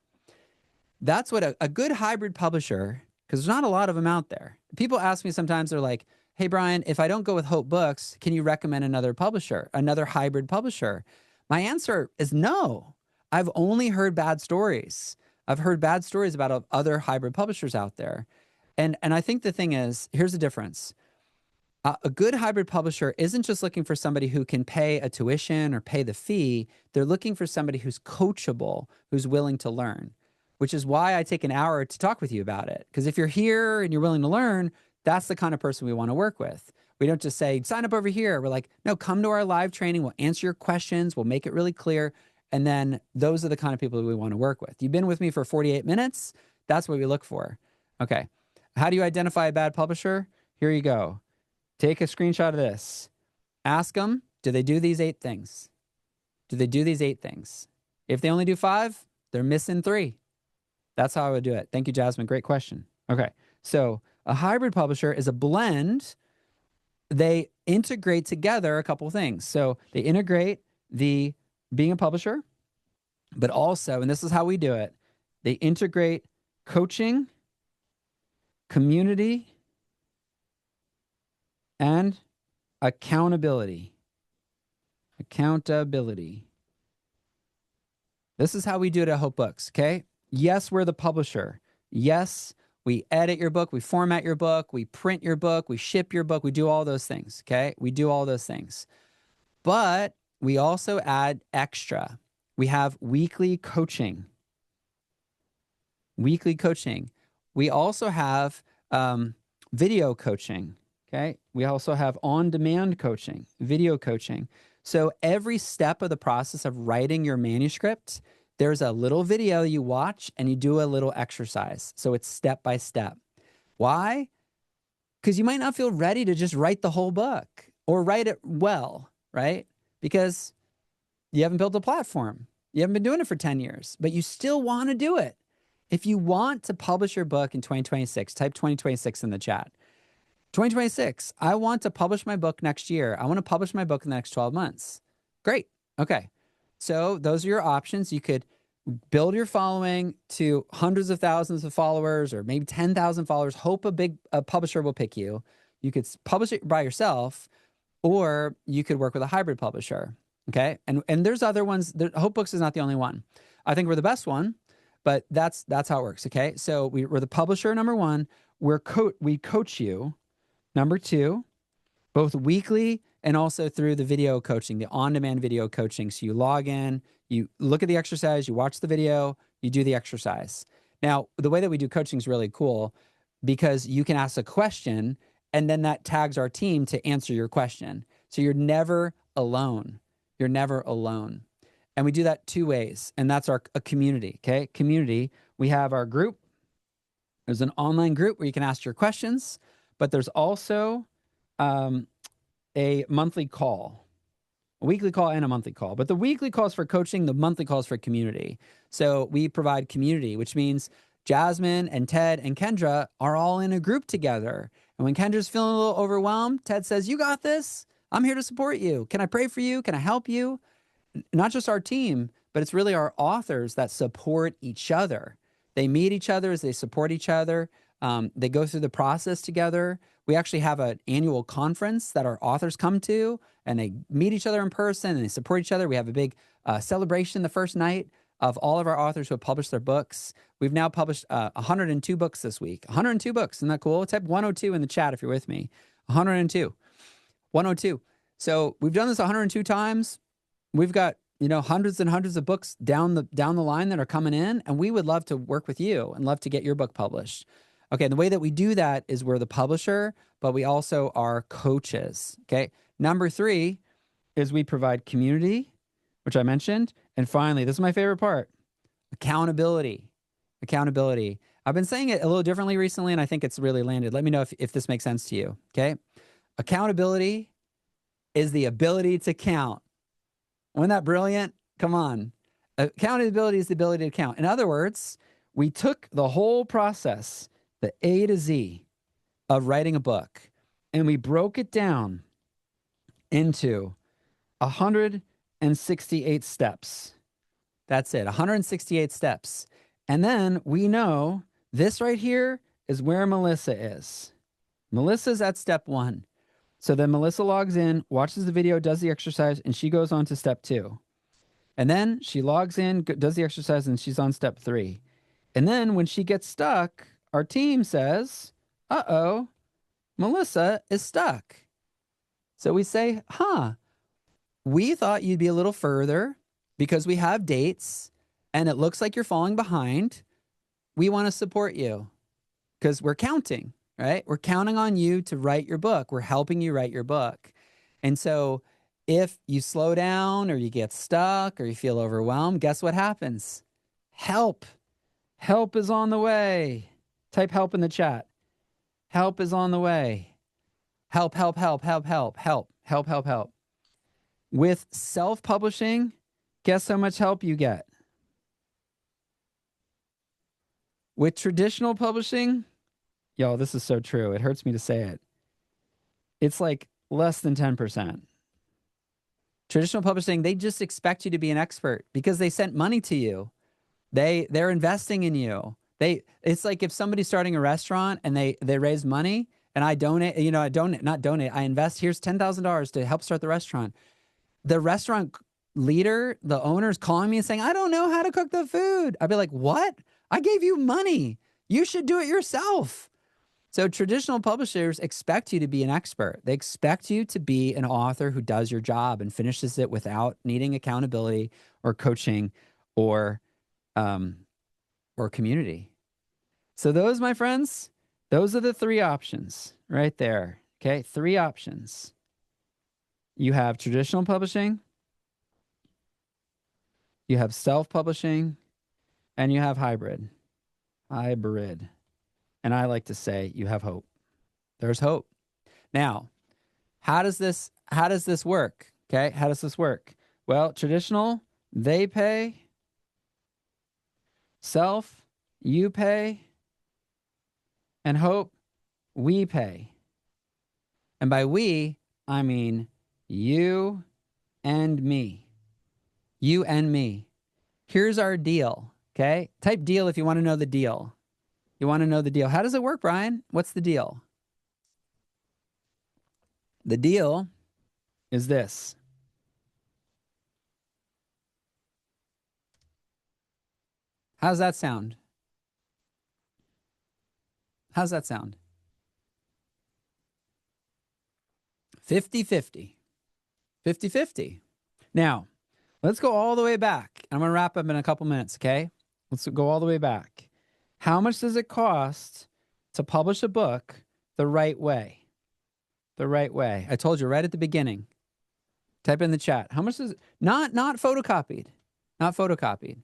That's what a good hybrid publisher, because there's not a lot of them out there. People ask me sometimes, they're like, hey, Brian, if I don't go with Hope Books, can you recommend another publisher, another hybrid publisher? My answer is no. I've only heard bad stories. I've heard bad stories about other hybrid publishers out there. And I think the thing is, here's the difference. A good hybrid publisher isn't just looking for somebody who can pay a tuition or pay the fee. They're looking for somebody who's coachable, who's willing to learn, which is why I take an hour to talk with you about it. Because if you're here and you're willing to learn, that's the kind of person we want to work with. We don't just say, sign up over here. We're like, no, come to our live training. We'll answer your questions. We'll make it really clear. And then those are the kind of people we want to work with. You've been with me for 48 minutes. That's what we look for. Okay. How do you identify a bad publisher? Here you go. Take a screenshot of this. Ask them, do they do these 8 things? Do they do these 8 things? If they only do 5, they're missing 3. That's how I would do it. Thank you, Jasmine. Great question. Okay. So a hybrid publisher is a blend. They integrate together a couple things. So they integrate the being a publisher, but also, and this is how we do it, they integrate coaching, community, and accountability. Accountability. This is how we do it at Hope Books, okay? Yes, we're the publisher. Yes, we edit your book, we format your book, we print your book, we ship your book, we do all those things, okay? We do all those things. But we also add extra. We have weekly coaching. Weekly coaching. We also have video coaching. Okay. We also have on-demand coaching, video coaching. So every step of the process of writing your manuscript, there's a little video you watch and you do a little exercise. So it's step by step. Why? Because you might not feel ready to just write the whole book or write it well, right? Because you haven't built a platform. You haven't been doing it for 10 years, but you still want to do it. If you want to publish your book in 2026, type 2026 in the chat. 2026, I want to publish my book next year. I want to publish my book in the next 12 months. Great. Okay. So those are your options. You could build your following to hundreds of thousands of followers or maybe 10,000 followers. Hope a publisher will pick you. You could publish it by yourself, or you could work with a hybrid publisher. Okay. And there's other ones. Hope Books is not the only one. I think we're the best one, but that's how it works. Okay. So we're the publisher, number one. We coach you. Number 2, both weekly and also through the video coaching, the on-demand video coaching. So you log in, you look at the exercise, you watch the video, you do the exercise. Now, the way that we do coaching is really cool because you can ask a question and then that tags our team to answer your question. So you're never alone. You're never alone. And we do that 2 ways, and that's a community, okay? Community, we have our group. There's an online group where you can ask your questions. But there's also a monthly call, a weekly call and a monthly call. But the weekly calls for coaching, the monthly calls for community. So we provide community, which means Jasmine and Ted and Kendra are all in a group together. And when Kendra's feeling a little overwhelmed, Ted says, you got this. I'm here to support you. Can I pray for you? Can I help you? Not just our team, but it's really our authors that support each other. They meet each other as they support each other. They go through the process together. We actually have an annual conference that our authors come to, and they meet each other in person and they support each other. We have a big celebration the first night of all of our authors who have published their books. We've now published 102 books this week. 102 books. Isn't that cool? Type 102 in the chat if you're with me. 102. 102. So we've done this 102 times. We've got, hundreds and hundreds of books down the line that are coming in, and we would love to work with you and love to get your book published. Okay, and the way that we do that is we're the publisher, but we also are coaches, okay? Number 3 is we provide community, which I mentioned. And finally, this is my favorite part, accountability. Accountability. I've been saying it a little differently recently, and I think it's really landed. Let me know if this makes sense to you, okay? Accountability is the ability to count. Wasn't that brilliant? Come on. Accountability is the ability to count. In other words, we took the whole process, the A to Z of writing a book, and we broke it down into 168 steps. That's it, 168 steps. And then we know this right here is where Melissa is. Melissa's at step 1. So then Melissa logs in, watches the video, does the exercise, and she goes on to step 2. And then she logs in, does the exercise, and she's on step 3. And then when she gets stuck, our team says, uh-oh, Melissa is stuck. So we say, we thought you'd be a little further because we have dates and it looks like you're falling behind. We want to support you because we're counting, right? We're counting on you to write your book. We're helping you write your book. And so if you slow down or you get stuck or you feel overwhelmed, guess what happens? Help. Help is on the way. Type help in the chat. Help is on the way. Help, help, help, help, help, help, help, help, help. With self-publishing, guess how much help you get? With traditional publishing, yo, this is so true. It hurts me to say it. It's like less than 10%. Traditional publishing, they just expect you to be an expert because they sent money to you. They're investing in you. It's like if somebody's starting a restaurant and they raise money and I donate, I invest, here's $10,000 to help start the restaurant. The restaurant leader, the owner is calling me and saying, I don't know how to cook the food. I'd be like, what? I gave you money. You should do it yourself. So traditional publishers expect you to be an expert. They expect you to be an author who does your job and finishes it without needing accountability or coaching or community. So those, my friends, those are the three options right there. Okay, three options. You have traditional publishing, you have self-publishing, and you have hybrid. Hybrid. And I like to say you have hope. There's hope. Now, how does this work? Okay, how does this work? Well, traditional, they pay. Self, you pay. And hope, we pay. And by we, I mean you and me. You and me. Here's our deal, okay? Type deal if you want to know the deal. You want to know the deal. How does it work, Brian? What's the deal? The deal is this. How's that sound? How's that sound? 50-50. 50-50. Now, let's go all the way back. I'm going to wrap up in a couple minutes, okay? Let's go all the way back. How much does it cost to publish a book the right way? The right way. I told you right at the beginning. Type in the chat. How much is it? Not photocopied. Not photocopied.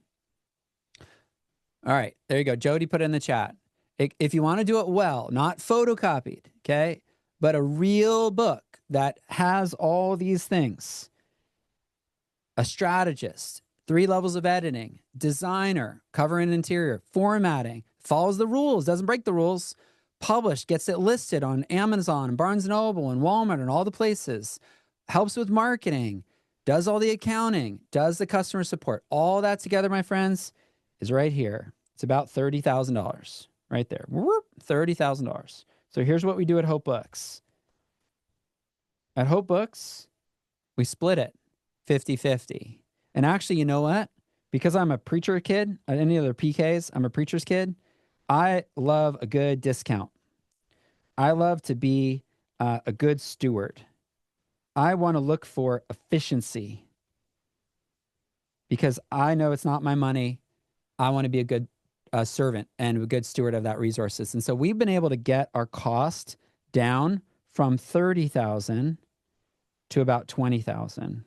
All right, there you go. Jody put it in the chat. If you want to do it well, not photocopied, okay, but a real book that has all these things. A strategist, 3 levels of editing, designer, cover and interior, formatting, follows the rules, doesn't break the rules, published, gets it listed on Amazon and Barnes & Noble and Walmart and all the places, helps with marketing, does all the accounting, does the customer support. All that together, my friends, is right here. It's about $30,000 right there. $30,000. So here's what we do at Hope Books. At Hope Books, we split it 50-50. And actually, you know what? Because I'm a preacher kid, any other PKs, I'm a preacher's kid, I love a good discount. I love to be a good steward. I want to look for efficiency because I know it's not my money. I want to be a good servant and a good steward of that resources. And so we've been able to get our cost down from 30,000 to about 20,000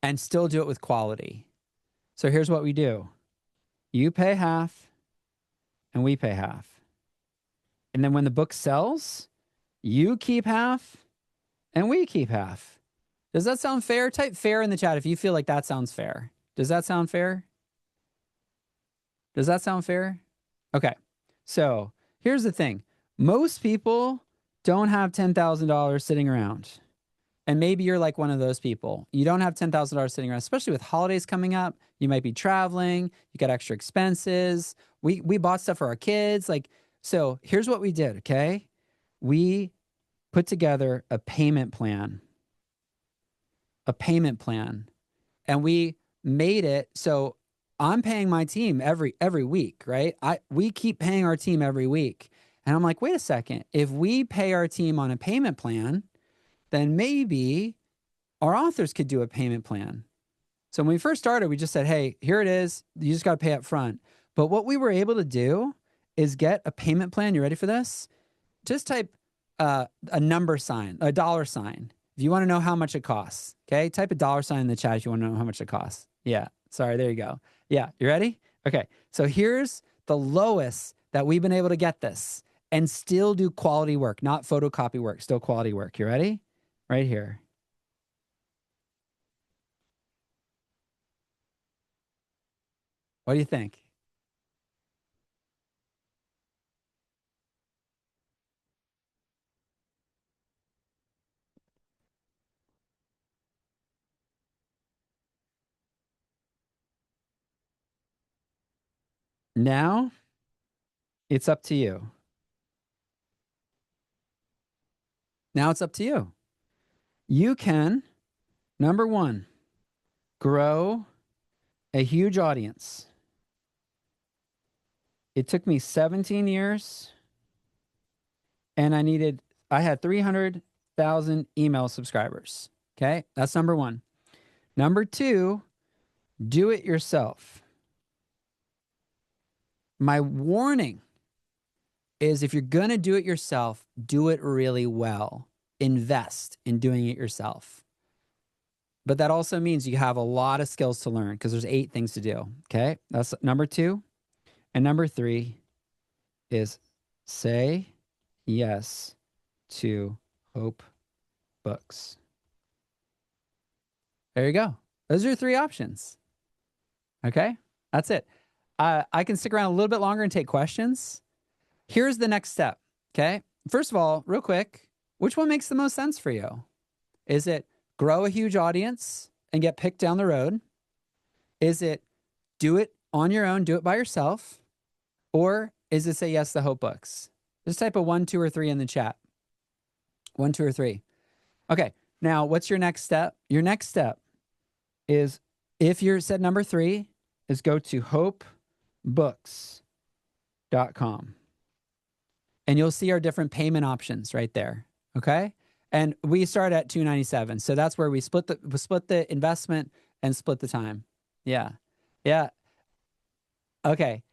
and still do it with quality. So here's what we do. You pay half and we pay half. And then when the book sells, you keep half and we keep half. Does that sound fair? Type fair in the chat if you feel like that sounds fair. Does that sound fair? Does that sound fair? Okay. So here's the thing. Most people don't have $10,000 sitting around. And maybe you're like one of those people. You don't have $10,000 sitting around, especially with holidays coming up. You might be traveling. You got extra expenses. We bought stuff for our kids. So here's what we did, okay? We put together a payment plan. A payment plan. And we made it so I'm paying my team every week, right? We keep paying our team every week. And I'm like, wait a second. If we pay our team on a payment plan, then maybe our authors could do a payment plan. So when we first started, we just said, hey, here it is. You just got to pay up front. But what we were able to do is get a payment plan. You ready for this? Just type a number sign, a dollar sign. If you want to know how much it costs, okay? Type a dollar sign in the chat if you want to know how much it costs. Yeah, sorry, there you go. Yeah, you ready? Okay, so here's the lowest that we've been able to get this and still do quality work, not photocopy work, still quality work. You ready? Right here. What do you think? Now it's up to you. Now it's up to you. You can, number one, grow a huge audience. It took me 17 years and I had 300,000 email subscribers. Okay. That's number one. Number two, do it yourself. My warning is if you're going to do it yourself, do it really well. Invest in doing it yourself. But that also means you have a lot of skills to learn because there's 8 things to do. Okay. That's number two. And number three is say yes to Hope Books. There you go. Those are your 3 options. Okay. That's it. I can stick around a little bit longer and take questions. Here's the next step. Okay. First of all, real quick, which one makes the most sense for you? Is it grow a huge audience and get picked down the road? Is it do it on your own, do it by yourself? Or is it say yes to Hope Books? Just type a 1, 2, or 3 in the chat. 1, 2, or 3. Okay. Now, what's your next step? Your next step is if you're set number 3 is go to hopebooks.com. And you'll see our different payment options right there. Okay. And we start at $297. So that's where we split the investment and split the time. Yeah. Yeah. Okay.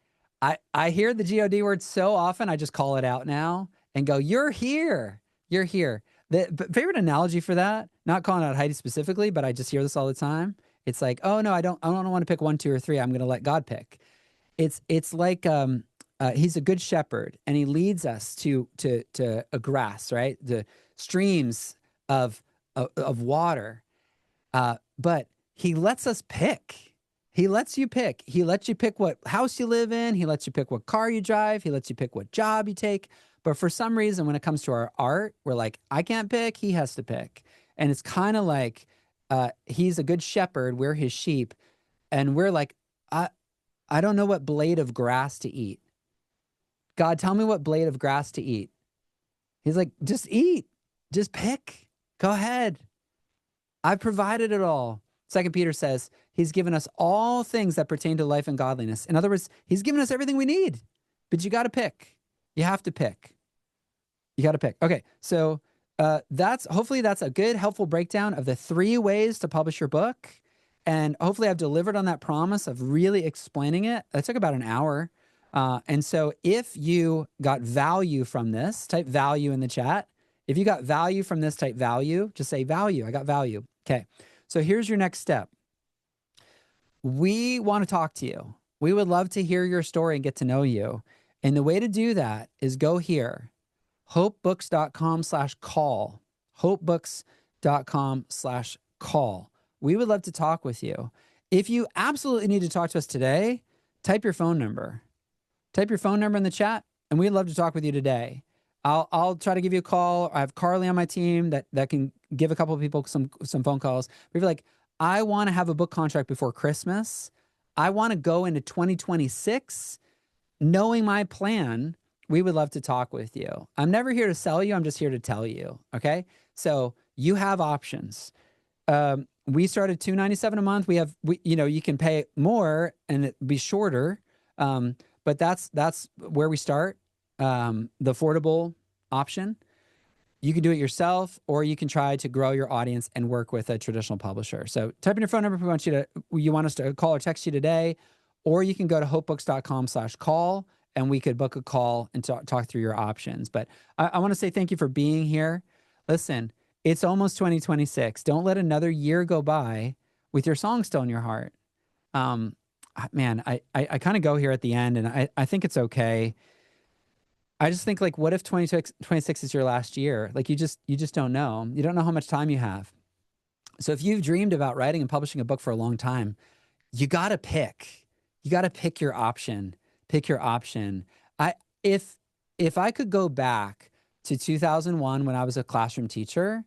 I hear the God word so often, I just call it out now and go, you're here. You're here. The favorite analogy for that, not calling out Heidi specifically, but I just hear this all the time. It's like, oh no, I don't want to pick 1, 2, or 3. I'm going to let God pick. It's like he's a good shepherd, and he leads us to a grass, right? The streams of water. But he lets us pick. He lets you pick. He lets you pick what house you live in. He lets you pick what car you drive. He lets you pick what job you take. But for some reason, when it comes to our art, we're like, I can't pick. He has to pick. And it's kind of like he's a good shepherd. We're his sheep. And we're like, I don't know what blade of grass to eat. God, tell me what blade of grass to eat. He's like, just eat. Just pick. Go ahead. I've provided it all. 2 Peter says he's given us all things that pertain to life and godliness. In other words, he's given us everything we need, but you got to pick. You have to pick. You got to pick. Okay. So hopefully that's a good, helpful breakdown of the 3 ways to publish your book. And hopefully I've delivered on that promise of really explaining it. It took about an hour. And so if you got value from this, type value in the chat. If you got value from this, type value. Just say value. I got value. Okay. So here's your next step. We want to talk to you. We would love to hear your story and get to know you. And the way to do that is go here, hopebooks.com/call, hopebooks.com/call. We would love to talk with you. If you absolutely need to talk to us today, type your phone number. Type your phone number in the chat, and we'd love to talk with you today. I'll try to give you a call. I have Carly on my team that can give a couple of people some phone calls. But if you're like, I want to have a book contract before Christmas, I want to go into 2026 knowing my plan, we would love to talk with you. I'm never here to sell you. I'm just here to tell you. Okay. So you have options. We start at $297 a month. You can pay more and it be shorter, but that's where we start. The affordable option. You can do it yourself, or you can try to grow your audience and work with a traditional publisher. So type in your phone number if you want us to call or text you today, or you can go to hopebooks.com/call and we could book a call and talk through your options. But I want to say thank you for being here. Listen, it's almost 2026. Don't let another year go by with your song still in your heart. Man, I kind of go here at the end, and I think it's okay. I just think, like, what if 2026 is your last year? Like, you just don't know. You don't know how much time you have. So if you've dreamed about writing and publishing a book for a long time, you got to pick. You got to pick your option. Pick your option. If I could go back to 2001 when I was a classroom teacher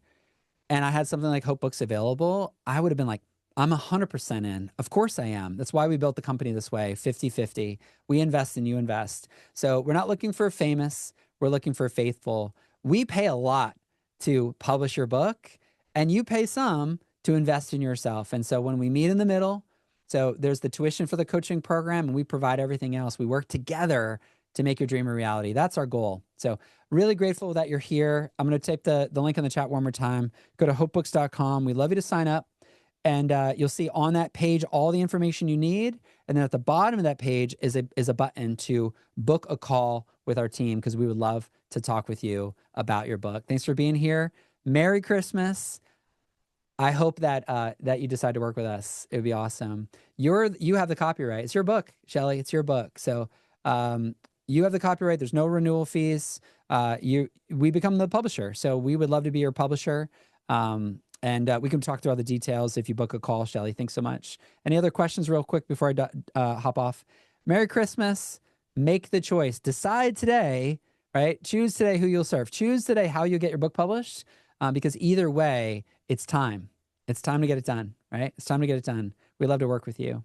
and I had something like Hope Books available, I would have been like, I'm 100% in. Of course I am. That's why we built the company this way, 50-50. We invest and you invest. So we're not looking for famous. We're looking for faithful. We pay a lot to publish your book, and you pay some to invest in yourself. And so when we meet in the middle, so there's the tuition for the coaching program, and we provide everything else. We work together to make your dream a reality. That's our goal. So really grateful that you're here. I'm going to type the link in the chat one more time. Go to hopebooks.com. We'd love you to sign up. And you'll see on that page all the information you need. And then at the bottom of that page is a button to book a call with our team, because we would love to talk with you about your book. Thanks for being here. Merry Christmas. I hope that that you decide to work with us. It would be awesome. You have the copyright. It's your book, Shelly. It's your book. So you have the copyright. There's no renewal fees. We become the publisher. So we would love to be your publisher. And we can talk through all the details if you book a call, Shelly. Thanks so much. Any other questions real quick before I hop off? Merry Christmas. Make the choice. Decide today, right? Choose today who you'll serve. Choose today how you get your book published, because either way, it's time. It's time to get it done, right? It's time to get it done. We'd love to work with you.